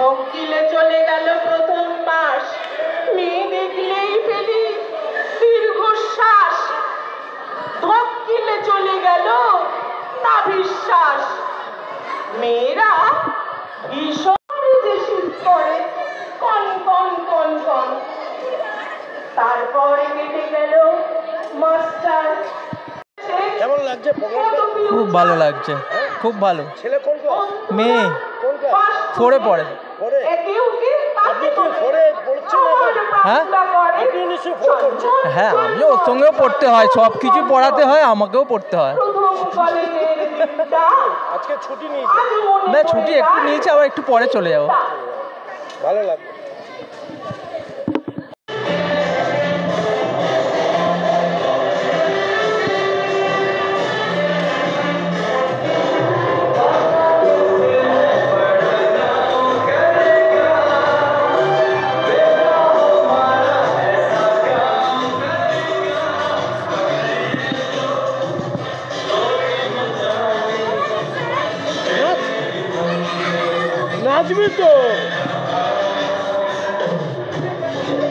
অকিলে চলে গেল প্রথম মাস, মেয়ে দেখলেই ফেলি দীর্ঘশ্বাস। ধকিলে চলে গেল না বিশ্বাস। মেয়েরা ভীষণ যে শীত করে কন কন কন কন। তারপরে কেটে গেল মাস্টার। কেমন লাগছে প্রোগ্রামটা? খুব ভালো লাগছে, খুব ভালো। ছেলে কোন ক্লাস? মেয়ে কোন ক্লাস? 4-এ পড়ে। পড়ে? আপনি কি 4-এ পড়ছেন এখন? হ্যাঁ আপনি নিশ্চয়ই 4 করছেন। হ্যাঁ, আমিও ওর সঙ্গেও পড়তে হয়, সব কিছু পড়াতে হয়, আমাকেও পড়তে হয়। আজকে ছুটি নিয়েছে? না, ছুটি একটু নিয়েছে, আবার একটু পরে চলে যাবো। ভালো লাগবে। नाचबी तो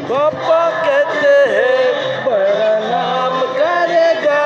पापा कहते हैं बड़ा नाम करेगा।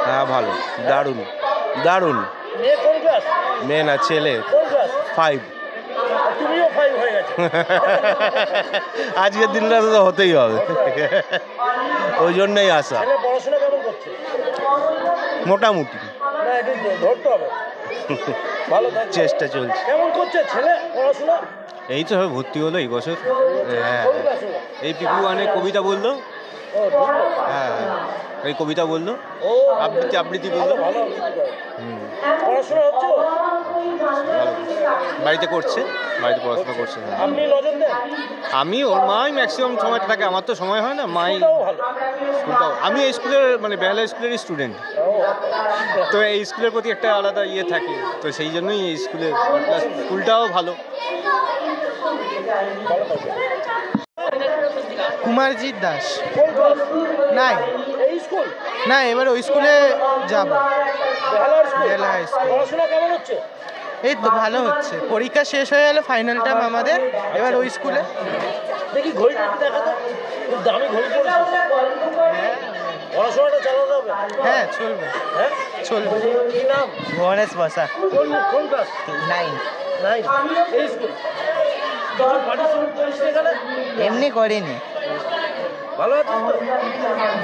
হ্যাঁ ভালো, দারুণ দারুণ। মেয়ে কোন ক্লাস? মেয়ে না, ছেলে। কোন ক্লাস? 5। তুমিও 5 হয়ে গেছো। আজকের দিনটা তো হতেই হবে, ওই জন্যই আসা। ছেলে পড়াশোনা কেমন করছে? মোটামুটি, না একটু ধরতে হবে। ভালো চেষ্টা চলছে। কেমন করছে ছেলে পড়াশোনা? এই তো ভর্তি হলো এই বছর। হ্যাঁ, কোন ক্লাস হলো? এই পিপু ওয়ানে কবিতা বললো। ও ঢুকলো? হ্যাঁ, এই কবিতা বললো, ও আবৃত্তি আবৃত্তি বললো। ভালো আবৃত্তি করে। পড়াশোনা হচ্ছে? বাড়িতে করছে, বাড়িতে পড়াশোনা করছে। আপনি নজর দেন? আমি ওর মাই ম্যাক্সিমাম সময়টা থাকে, আমার তো সময় হয় না। মাই ভালো। স্কুলটাও, আমি এই স্কুলের মানে বেহালা স্কুলেরই স্টুডেন্ট, তো এই স্কুলের প্রতি একটা আলাদা ইয়ে থাকে, তো সেই জন্যই এই স্কুলে স্কুলটাও ভালো। কুমারজিৎ দাস। কোন ক্লাস? 9। এই স্কুল? না, এবার ওই স্কুলে যাব। বেহালার স্কুল? বেহালা হাই স্কুল। পড়াশোনা কেমন হচ্ছে? এই তো ভালো হচ্ছে, পরীক্ষা শেষ হয়ে গেলে ফাইনাল টাইম আমাদের, এবার ওই স্কুলে। দেখি ঘড়িটা একটু দেখা তো, খুব দামি ঘড়ি পড়েছে। পড়াশোনাটা চালাতে হবে। হ্যাঁ চলবে, হ্যাঁ চলবে। কি নাম? গণেশ বসা। কোন ক্লাস? 9। এই স্কুল? পার্টিসিপেট করিস এখানে? এমনি করিনি। ভালো আছিস তো?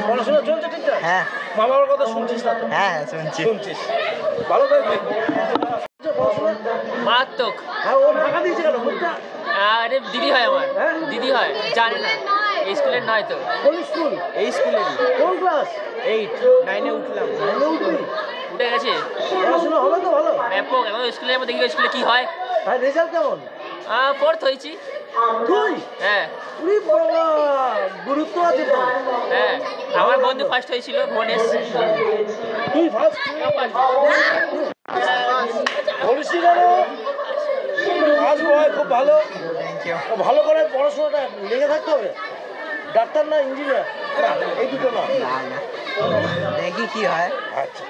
পড়াশোনা চলছে ঠিকঠাক? হ্যাঁ। মা বাবার কথা শুনছিস না তো? হ্যাঁ শুনছি। শুনছিস, ভালো থাকবি। মারাত্মক। হ্যাঁ, ও ঢাকা দিয়েছে কেন মুখটা? আরে দিদি হয় আমার, দিদি হয়, জানে না এই স্কুলের নয় তো। কোন স্কুল? এই স্কুলেরই। কোন ক্লাস? 8। 9-এ উঠলাম। 9-এ উঠবি? উঠে গেছে। পড়াশোনা হবে তো ভালো? ব্যাপক। এখন স্কুলে দেখি স্কুলে কি হয়। আর রেজাল্ট কেমন? 4th হয়েছি। তুই? হ্যাঁ। উনি বাবা, গুরুত্ব আছে তো। হ্যাঁ, আমার বন্ধু ফার্স্ট হয়েছিল, ভুবনেশ। তুই ফার্স্ট? খুব ভালো, ভালো করে পড়াশোনাটা লেগে থাকতে হবে। ডাক্তার না ইঞ্জিনিয়ার? না, এই দুটো না। দেখি কি হয়। আচ্ছা।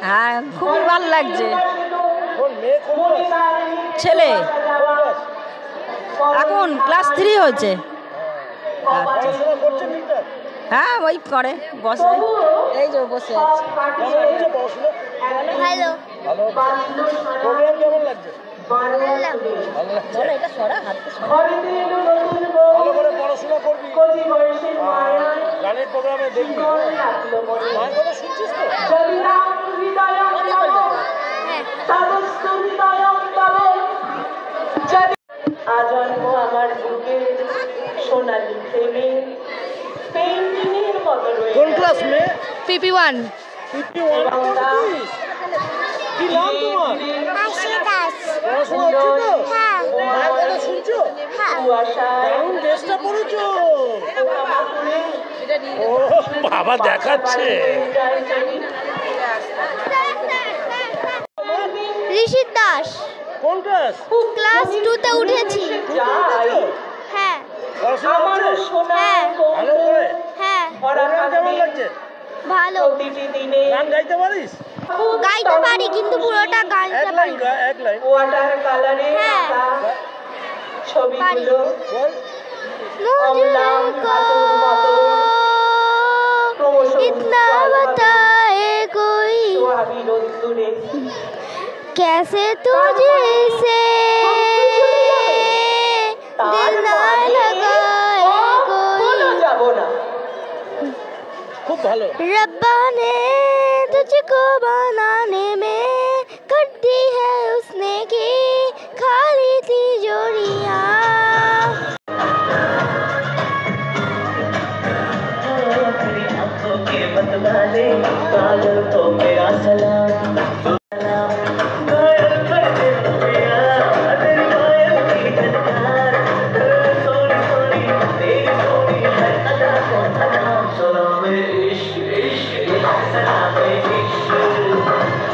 হ্যাঁ, খুবই ভালো লাগছে। ছেলে এখন ক্লাস 3 হয়েছে। হ্যাঁ, ওই করে বসে, এই যে বসে আছে। ভালো প্রোগ্রাম কেমন লাগছে? এটা সরা হাতে ভালো করে পড়াশোনা করবি, গানের প্রোগ্রামে দেখবি। মায়ের কথা শুনছিস তো? আজন্ম আমার বুকে সোনালি প্রেমে পেইন্টিংয়ের মতো রয়ে কোন ক্লাস মেয়ে? PP1। কি নাম তোমার? পড়াশোনা হচ্ছে তো? মায়ের কথা শুনছো? দারুণ ড্রেসটা পরেছো। ও বাবা দেখাচ্ছে। ঋষিত দাস। কোন ক্লাস? ক্লাস 2-তে উঠেছি। হ্যাঁ। পড়াশোনা হচ্ছে? হ্যাঁ। ভালো করে? হ্যাঁ। প্রোগ্রাম কেমন লাগছে? ভালো। গান গাইতে পারিস? গাইতে পারি কিন্তু পুরোটা গাইতে পারি না। এক লাইন। ওয়াটার কালারে হ্যাঁ ছবিগুলো इतना बताए कोई कैसे तुझे से दिल ना लगाए कोई खूब भालो। रब्बा ने तुझको बनाने में कर दी है उसने की खाली तिजोरियां। बतलाने काजल तो मेरा सलाम घायल कर दे मेरा तेरी घायल की झनकार सोनी सोनी तेरी सोनी हर अदा को सलाम सलाम इश्क इश्क सलाम इश्क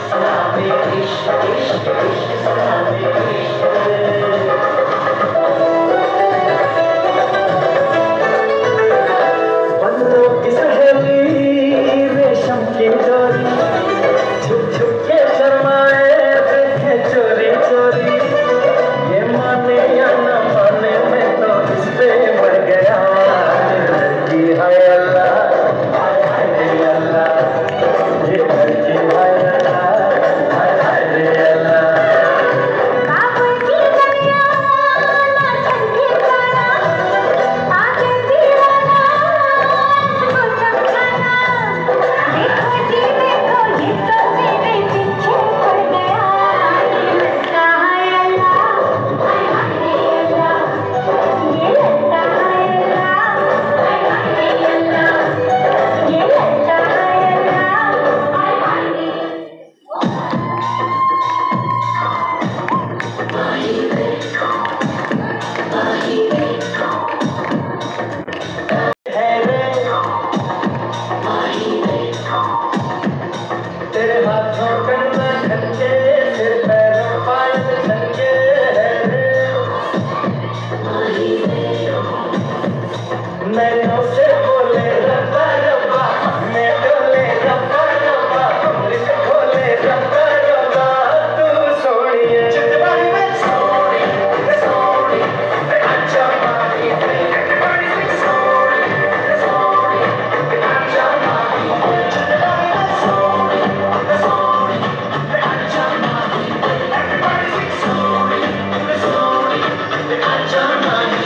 सलाम इश्क इश्क इश्क सलाम इश्क बंदों की सहेली रेशम की डोरी तेरे हाथों कंगन ढंके तेरे पैरों पायल ढंके नैनों से बोले रब्बा रब्बा मैं डोले रब्बा रब्बा अमृत खोले रब्बा रब्बा तू सोनिए चितवारी में सोनी सोनी अच्छा मारी चितवारी में सोनी सोनी अच्छा मारी चितवारी में सोनी सोनी अच्छा मारी चितवारी में सोनी सोनी अच्छा मारी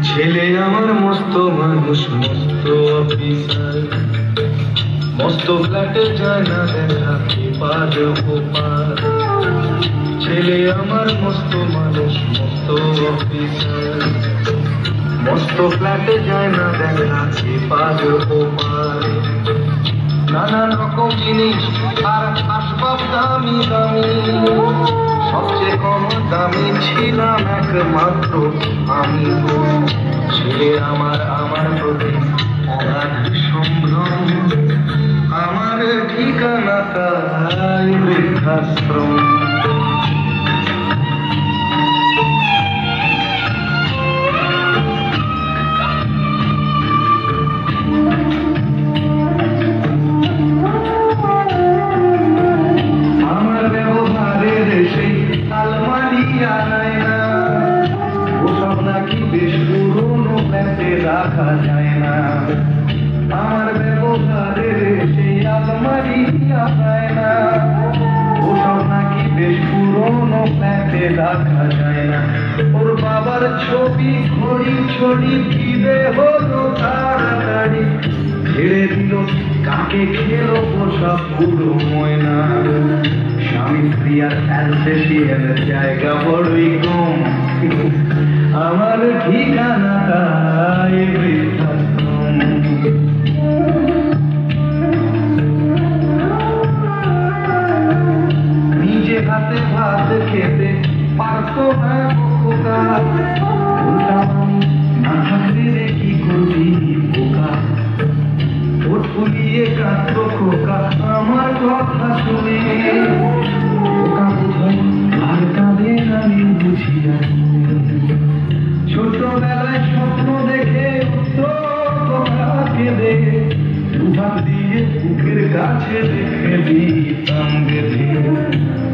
ছেলে আমার মস্ত মানুষ মস্ত অফিসার মস্ত ফ্ল্যাটে যায় না দেখা পার ওপার ছেলে আমার মস্ত মানুষ মস্ত অফিসার মস্ত ফ্ল্যাটে যায় না দেখা পার ওপার নানান রকম জিনিস আর আসবাব দামি দামি সবচেয়ে কম দামি ছিলাম একমাত্র আমি ছেলে আমার আমার প্রতি অগাধ সম্ভ্রম আমার ঠিকানা তাই বৃদ্ধাশ্রম আমার ব্যবহারের সেই আলমারি আনায় না ওসব নাকি বেশ পুরোনো প্যান্টে রাখা যায় না আমার ব্যবহারের সেই আলমারি আনায় না ওসব নাকি বেশ পুরোনো প্যান্টে রাখা যায় না ওর বাবার ছবি ঘড়ি ছড়ি দিবে হলো তাড়াতাড়ি ছেড়ে দিল কাকে খেলো পোষা পুরো ময়না স্বামী স্ত্রী আর অ্যালসেশিয়ার জায়গা বড়ই কম আমার ঠিকানা তাই বৃদ্ধাশ্রম নিজে হাতে ভাত খেতে পারতো না খোকা বলতাম আমি না থাকলে কি করবি বোকা ঠোঁট ফুলিয়ে কাঁদতো খোকা আমার কথা শুনে খোকা বোধহয় আর কাঁদে আমি বুঝি ছোটবেলায় স্বপ্ন দেখে খোকা কেঁদে দুহাত দিয়ে বুকের কাছে দেখে দিতাম বেঁধে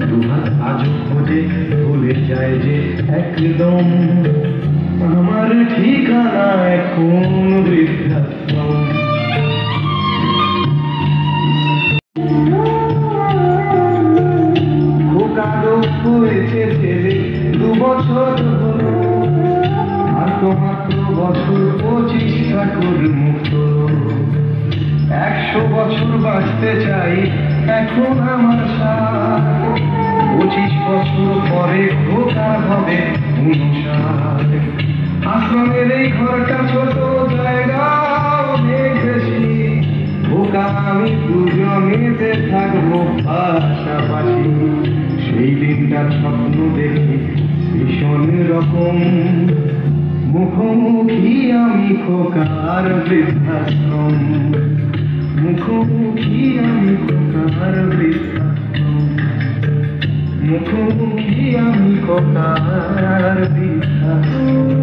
দুহাত আজ খোঁজে ভুলে যায় যে একদম আমার ঠিকানা এখন বৃদ্ধাশ্রম খোকারও হয়েছে ছেলে 2 বছর হলো আর তো মাত্র বছর 25টা করে মুক্ত 100 বছর বাঁচতে চাই এখন আমার 25 বছর পরে খোকা হবে 59 আশ্রমের এই ঘরটা ছোট জায়গা অনেক বেশি খোকা আমি দুজনেতে থাকবো পাশাপাশি সেই দিনটার স্বপ্ন দেখি ভীষণ রকম মুখোমুখি আমি খোকার বৃদ্ধাশ্রম মুখোমুখি আমি খোকার বৃদ্ধাশ্রম মুখোমুখি আমি খোকার বৃদ্ধাশ্রম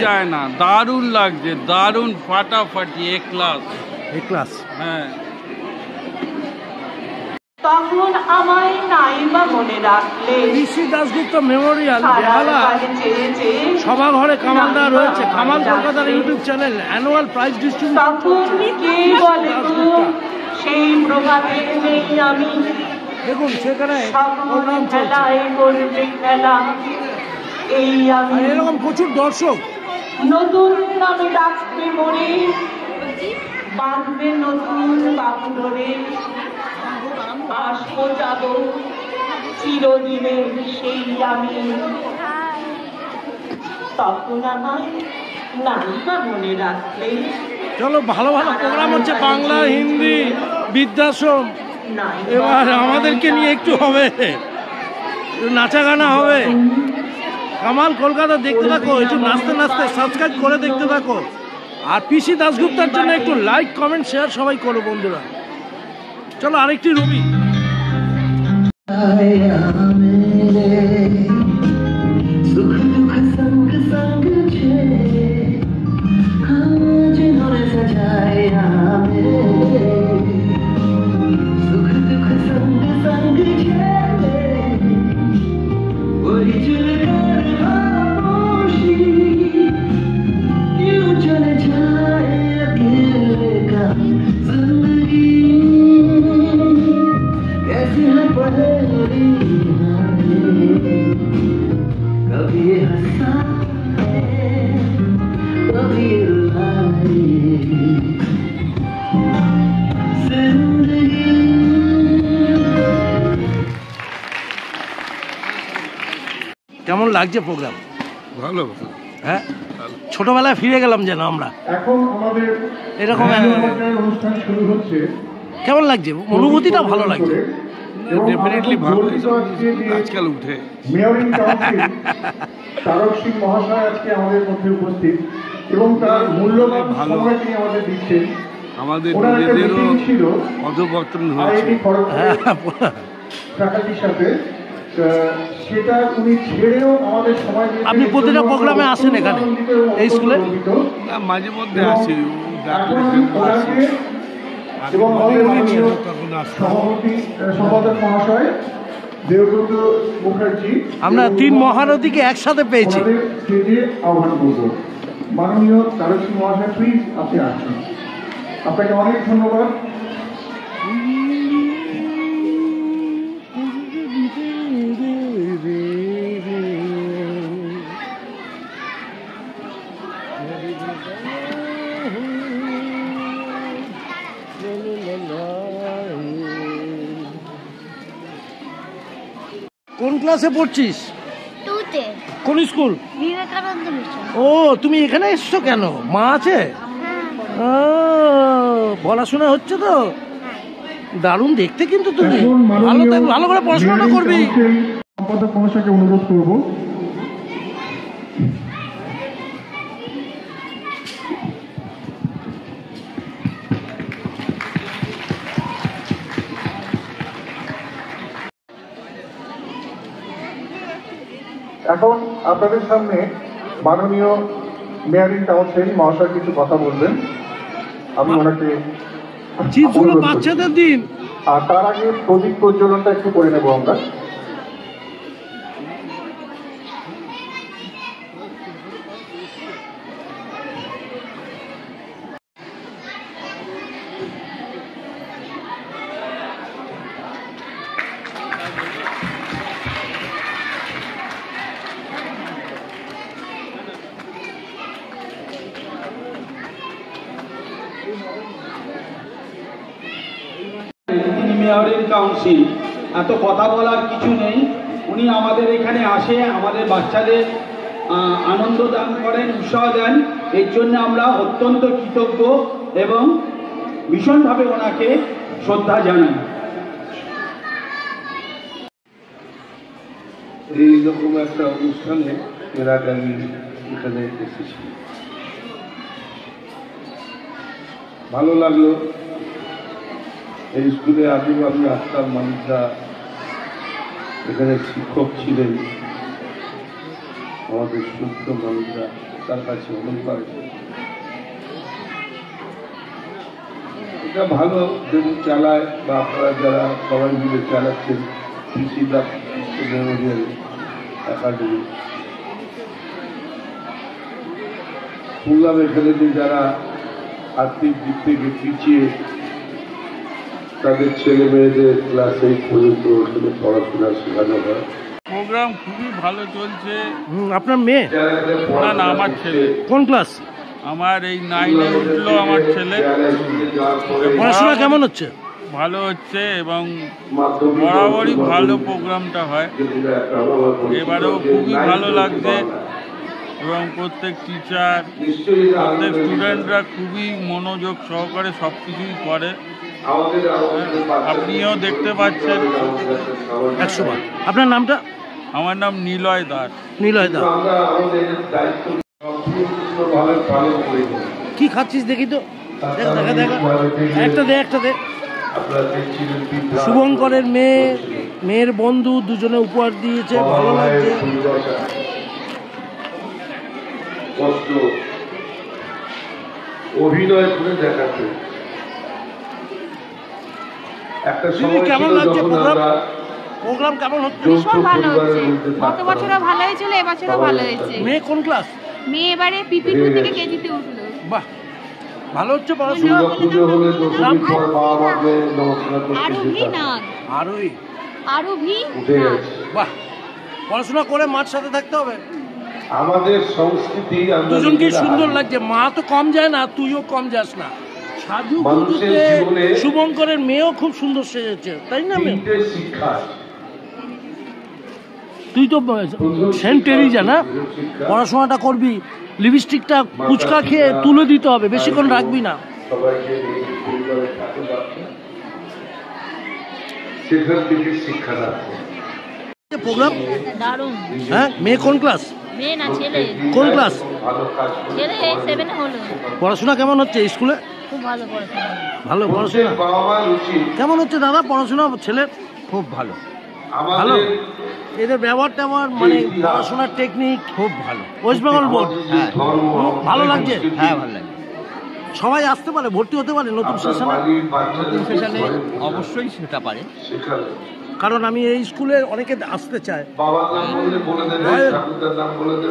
যায় না, দারুণ লাগছে, দারুণ ফাটাফাটি এক ক্লাস। হ্যাঁ, তখন আমায় নাইবা মনে রাখলে ঋষি দাশগুপ্ত মেমোরিয়াল বেহালা সভাঘরে কামালদা রয়েছে। কামাল কলকাতার YouTube channel annual prize distribution সেই প্রভাতে নেই আমি দেখুন সেখানে প্রোগ্রাম চলছে এই আমি এরকম প্রচুর দর্শক নতুন আমি ডাকতে মরি বাঁধবে নতুন বাহুডোরে আসবো যাব চিরদিনে সেই আমি তখন আমায় নায়িকা মনে রাখলে চলো ভালো ভালো প্রোগ্রাম হচ্ছে বাংলা হিন্দি বৃদ্ধাশ্রম এবার আমাদেরকে নিয়ে একটু হবে নাচা গানা হবে কামাল কলকাতা দেখতে থাকো একটু নাচতে নাচতে সাবস্ক্রাইব করে দেখতে থাকো আর পিসি দাশগুপ্তার জন্য একটু লাইক কমেন্ট শেয়ার সবাই করো বন্ধুরা চলো আরেকটি রবি सुख दुख संग संग छे जिन्होंने सजाया मेरे सुख दुख संग संग छे वही चलकर खामोशी क्यों चले जाए अकेले का जिंदगी कैसी है पहेली कभी हंसा कभी रुलाए जिंदगी কেমন লাগছে প্রোগ্রাম? ভালো। হ্যাঁ, ছোটবেলায় ফিরে গেলাম যেন আমরা। এখন আমাদের এরকম অনুষ্ঠান শুরু হচ্ছে। কেমন লাগছে? অনুভূতিটা ভালো লাগছে। ডেফিনেটলি ভালো। আজকাল উঠে মেয়রিং কাউন্সিল তারক সিং মহাশয় আজকে আমাদের মধ্যে উপস্থিত এবং তার মূল্যবান সময় তিনি আমাদের দিচ্ছেন। আমাদের ছিল অধপতন আইআইটি খড়গপুরের ফ্যাকাল্টির সাথে সেটা উনি ছেড়েও আমাদের সময় দিয়ে আপনি প্রতিটা প্রোগ্রামে আসেন এখানে এই স্কুলে? মাঝে মধ্যে আসি এবং আমাদের মাননীয় সভাপতি সম্পাদক মহাশয় দেবব্রত মুখার্জি আমরা 3 মহারথীকে একসাথে পেয়েছি। স্টেজে আহ্বান করব মাননীয় তারক সিং মহাশয় প্লিজ আপনি আসুন। আপনাকে অনেক ধন্যবাদ। কোন ক্লাসে পড়ছিস? 2তে। কোন স্কুল? বিবেকানন্দ মিশন। ও তুমি এখানে এসছো কেন? মা আছে? ও, পড়াশোনা হচ্ছে তো? দারুণ দেখতে কিন্তু তুমি। ভালো করে পড়াশোনাটা করবি। সম্পাদক মহাশয়কে অনুরোধ করবো এখন আপনাদের সামনে মাননীয় মেয়র ইন কাউন্সিল মহাশয় কিছু কথা বলবেন। আমি ওনাকে বাচ্চাদের দিন, আর তার আগে প্রদীপ প্রজ্বলনটা একটু করে নেবো আমরা। তিনি মেয়র ইন কাউন্সিল, এত কথা বলার কিছু নেই। উনি আমাদের এখানে আসে, আমাদের বাচ্চাদের আনন্দ দান করেন, উৎসাহ দেন। এর জন্য আমরা অত্যন্ত কৃতজ্ঞ এবং ভীষণভাবে ওনাকে শ্রদ্ধা জানাই। এইরকম একটা অনুষ্ঠানে এর আগে আমি এখানে এসেছি, ভালো লাগলো। এই স্কুলে আগেও আমি আসতাম, মানুষরা এখানে শিক্ষক ছিলেন, আমাদের সুস্থ মানুষরা তার কাছে অনুপ্রাণ। এটা ভালো যেমন চালায়, বা আপনারা যারা সবাই মিলে চালাচ্ছেন কৃষিদা মেমোরিয়াল একাডেমি। শুনলাম এখানে যে যারা আর্থিক দিক থেকে পিছিয়ে, তাদের ছেলে মেয়েদের ক্লাস 8 পর্যন্ত ওখানে পড়াশোনা শেখানো হয়। প্রোগ্রাম খুবই ভালো চলছে। আপনার মেয়ে? না না, আমার ছেলে। কোন ক্লাস? আমার এই 9-এ উঠলো আমার ছেলে। পড়াশোনা কেমন হচ্ছে? ভালো হচ্ছে এবং বরাবরই ভালো প্রোগ্রামটা হয়। এবারেও খুবই ভালো লাগছে এবং প্রত্যেক টিচার, প্রত্যেক স্টুডেন্টরা খুবই মনোযোগ সহকারে সব কিছুই করে। আপনিও দেখতে পাচ্ছেন। 100 বার। আপনার নামটা? আমার নাম নিলয় দাস। নিলয় দাস। কি খাচ্ছিস দেখি তো, দেখা দেখা একটা দে, একটা দে। শুভঙ্করের মেয়ের বন্ধু দুজনে উপহার দিয়েছে, ভালো লাগছে। কষ্ট অভিনয় করে দেখাতে। একটা সময় কেমন লাগছে প্রোগ্রাম? প্রোগ্রাম কেমন হচ্ছে? ভীষণ ভালো হচ্ছে। গত বছরও ভালো হয়েছিল, এবছরও ভালো হয়েছে। মেয়ে কোন ক্লাস? মেয়ে এবারে পিপি 2 থেকে কেজিতে উঠলো। বাহ, ভালো হচ্ছে পড়াশোনা। আরোহী নাগ। আরোহী নাগ। বাহ, পড়াশোনা করে মার সাথে থাকতে হবে। আমাদের সংস্কৃতি দুজনকে সুন্দর লাগছে। মা তো কম যায় না, তুইও কম যাস না। সাধু শুভঙ্করের মেয়েও খুব সুন্দর সেজেছে, তাই না? তুই তো সেন্ট টেরিজা না? পড়াশোনাটা করবি, লিপস্টিকটা কুচকা খেয়ে তুলে দিতে হবে, বেশিক্ষণ রাখবি না। সেখান থেকে শিক্ষা রাখছে প্রোগ্রাম দারুণ। হ্যাঁ, মেয়ে কোন ক্লাস? মেয়ে না ছেলে। কোন ক্লাস? ছেলে 7 এ হলো। পড়াশোনা কেমন হচ্ছে স্কুলে? খুব ভালো পড়াশোনা। ভালো পড়াশোনা কেমন হচ্ছে দাদা? পড়াশোনা ছেলের খুব ভালো। ভালো। এদের ব্যবহার ট্যাবহার মানে পড়াশোনার টেকনিক খুব ভালো। West Bengal board. ভালো লাগছে? হ্যাঁ, ভালো লাগে। সবাই আসতে পারে, ভর্তি হতে পারে নতুন সেশনে? নতুন সেশনে অবশ্যই সেটা পারে, কারণ আমি এই স্কুলে অনেকে আসতে চায়।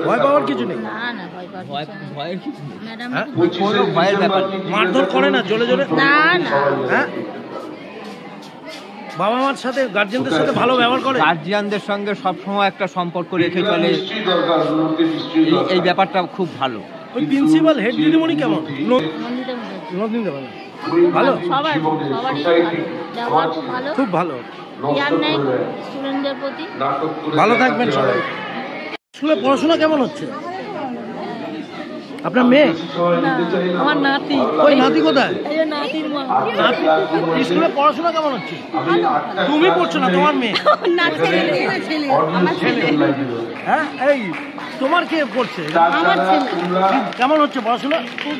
ভয় পাওয়ার কিছু নেই। ভয়ের কিছু নেই। ভয়ের ব্যাপার মারধর করে না জোরে জোরে? না না। হ্যাঁ, বাবা মার সাথে গার্জিয়ানদের সাথে ভালো ব্যবহার করে। গার্জিয়ানদের সঙ্গে সবসময় একটা সম্পর্ক রেখে চলে, এই ব্যাপারটা খুব ভালো। ওই প্রিন্সিপাল হেড দিদিমণি কেমন? নন্দিতা ভালো, খুব ভালো। স্টুডেন্টদের প্রতি ভালো থাকবেন সবাই। স্কুলে পড়াশোনা কেমন হচ্ছে? আপনার মেয়ে? আমার নাতি। ওই নাতি কোথায়? এই যে নাতির মা। নাতি স্কুলে পড়াশোনা কেমন হচ্ছে? তুমি পড়ছো না, তোমার মেয়ে? না, ছেলে। আমার ছেলে। হ্যাঁ, এই তোমার কে পড়ছে? আমার ছেলে। কেমন হচ্ছে পড়াশোনা? খুব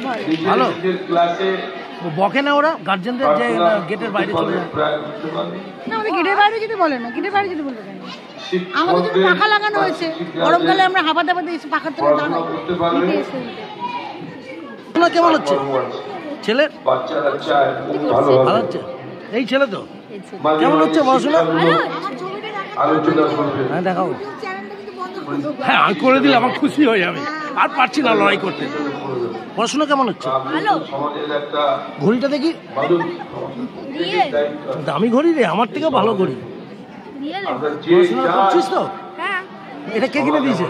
ভালো। ভালো। বকে না ওরা গার্জেনদের যে গেটের বাইরে চলে যায়? না, ওদের গেটের বাইরে যেতে বলে না। গেটের বাইরে যেতে বলবে কেন? আমাদের জন্য পাখা লাগানো হয়েছে। গরমকালে আমরা হাঁপাতে এসে পাখার তলে দাঁড়াই। কেমন হচ্ছে ছেলে? ভালো হচ্ছে। এই ছেলে তো কেমন হচ্ছে পড়াশোনা? হ্যাঁ, দেখাও। হ্যাঁ, আমি করে দিলে আমার খুশি হয়ে যাবে। আর পারছি না লড়াই করতে। পড়াশোনা কেমন হচ্ছে? ঘড়িটা দেখি। দামি ঘড়ি রে, আমার থেকে ভালো ঘড়ি। পড়াশোনা করছিস তো? এটা কে কিনে দিয়েছে?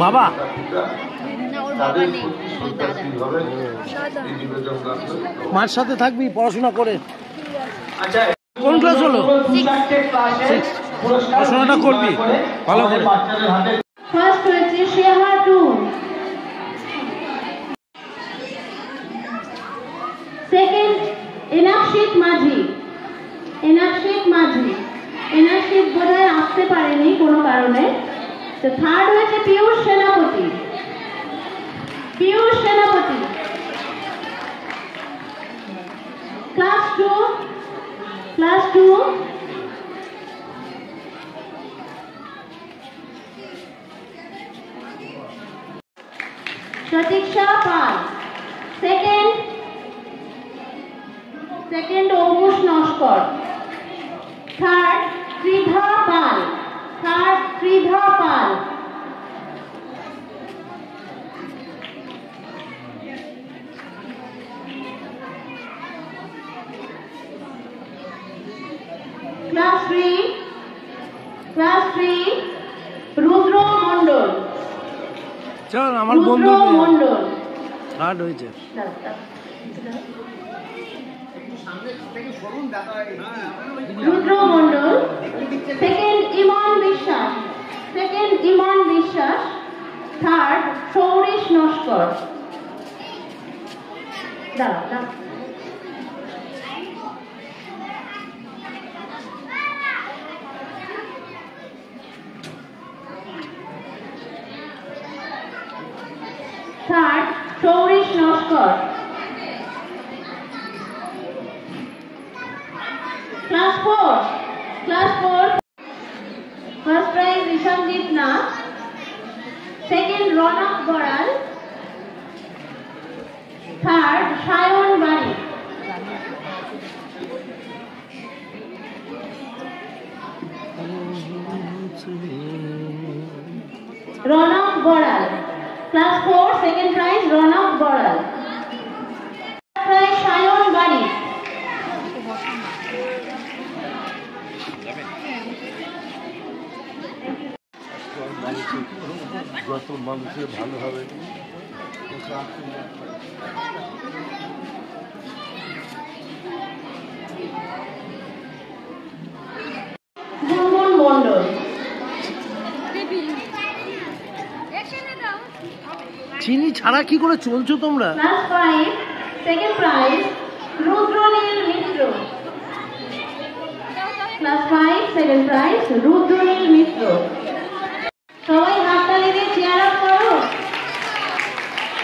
বাবা? মার সাথে থাকবি পড়াশোনা করে। কোন ক্লাস হলো? পড়াশোনাটা করবি ভালো করে। ফার্স্ট হয়েছে শেহা টু, সেকেন্ড এনাকশিত মাঝি। এনাকশিত বোধহয় আসতে পারেনি কোনো কারণে। তো থার্ড হয়েছে পীয়ূষ সেনাপতি। ক্লাস টু প্রতীক্ষা পাল। সেকেন্ড অঙ্কুশ নস্কর। থার্ড ত্রিধা পাল। ক্লাস থ্রি রুদ্র মন্ডল। চল, আমার বন্ধু মন্ডল থার্ড হয়েছে। রুদ্র মন্ডল। সেকেন্ড ইমন বিশ্বাস। থার্ড সৌরিশ নস্কর। দাঁড়াও। Third Sourish Naskar. Class four first prize Rishabhjit Nath. Second Ranak Baral. Third Sayan Bari. Ranak Baral. Class 4 second prize Ranak Baral. Prize Sayan Bari. যত মানুষের ভালো হবে। গুনগুন মন্ডল। চিনি ছাড়া কি করে চলছো তোমরা? ক্লাস 5 সেকেন্ড প্রাইজ রুদ্রনীল মিত্র। ক্লাস 5 সেকেন্ড প্রাইজ রুদ্রনীল মিত্র। সবাই হাততালি দিয়ে চেয়ার আপ করো।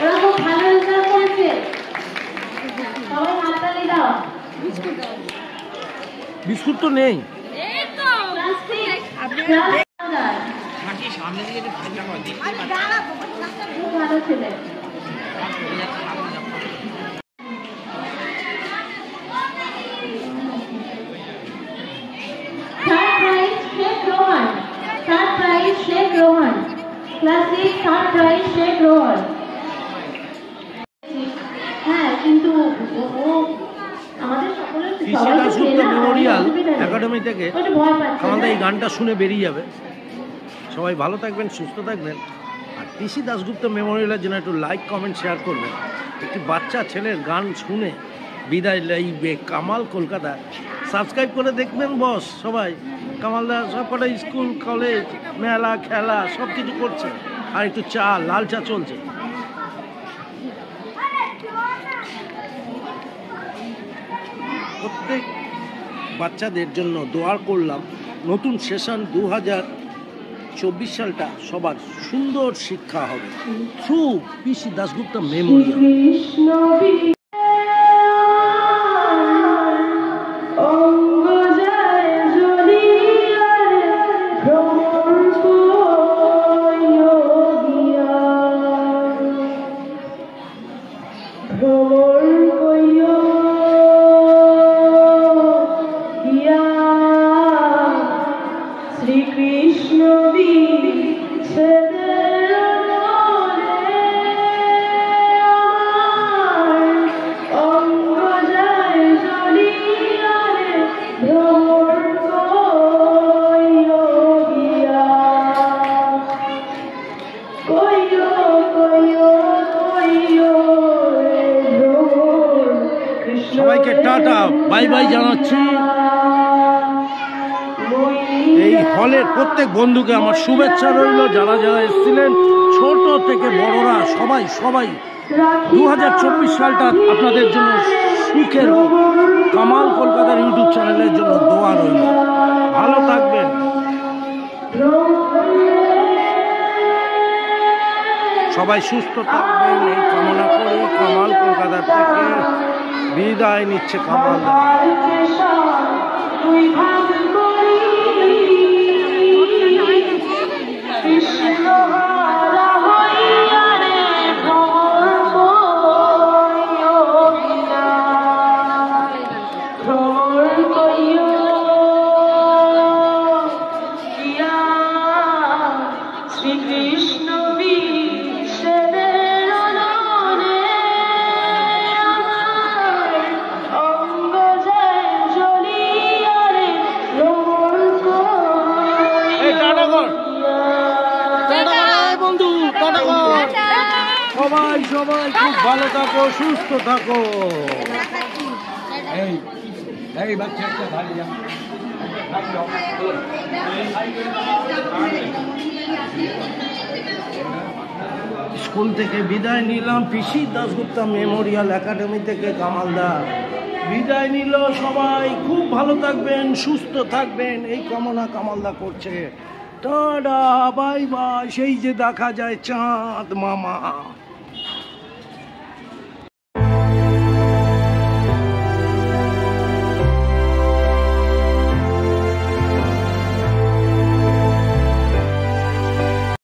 ওরা খুব ভালো রেজাল্ট করেছে। সবাই হাততালি দাও। বিস্কুট তো নেই। ক্লাস 6 সামনে দিকে একটু ফাঁকা করে দিই। খুব ভালো ছেলে। Third prize Sheikh Rohan. Class 6 third prize Sheikh Rohan. হ্যাঁ, কিন্তু ও আমাদের সকলের কৃষি দাশগুপ্ত মেমোরিয়াল একাডেমি থেকে আমাদের এই গানটা শুনে বেরিয়ে যাবে। সবাই ভালো থাকবেন, সুস্থ থাকবেন। আর কৃষি দাশগুপ্ত মেমোরিয়ালের জন্য একটু লাইক কমেন্ট শেয়ার করবেন। একটি বাচ্চা ছেলের গান শুনে বিদায় লাইবে কামাল কলকাতা। সাবস্ক্রাইব করে দেখবেন বস সবাই। কামালদা সব কটা স্কুল কলেজ মেলা খেলা সব কিছু করছে। আর একটু চা, লাল চা চলছে। প্রত্যেক বাচ্চাদের জন্য দোয়া করলাম নতুন সেশন 2024 সালটা সবার সুন্দর শিক্ষা হবে থ্রু পিসি দাশগুপ্ত মেমোরিয়াল। সবাইকে টাটা বাই বাই জানাচ্ছি। এই হলের প্রত্যেক বন্ধুকে আমার শুভেচ্ছা রইল, যারা যারা এসেছিলেন ছোট থেকে বড়রা সবাই 2024 সালটা আপনাদের জন্য সুখের হোক। কামাল কলকাতার ইউটিউব চ্যানেলের জন্য দোয়া রইল, ভালো থাকবেন। সবাই সুস্থ থাকবেন এই কামনা করি। কামাল কলকাতা থেকে বিদায় নিচ্ছে কামাল। সবাই খুব ভালো থাকো, সুস্থ থাকো। স্কুল থেকে বিদায় নিলাম, পিসি দাশগুপ্ত মেমোরিয়াল একাডেমি থেকে কামালদা বিদায় নিল। সবাই খুব ভালো থাকবেন, সুস্থ থাকবেন এই কামনা কামালদা করছে। Tata bye bye. সেই যে দেখা যায় চাঁদ মামা।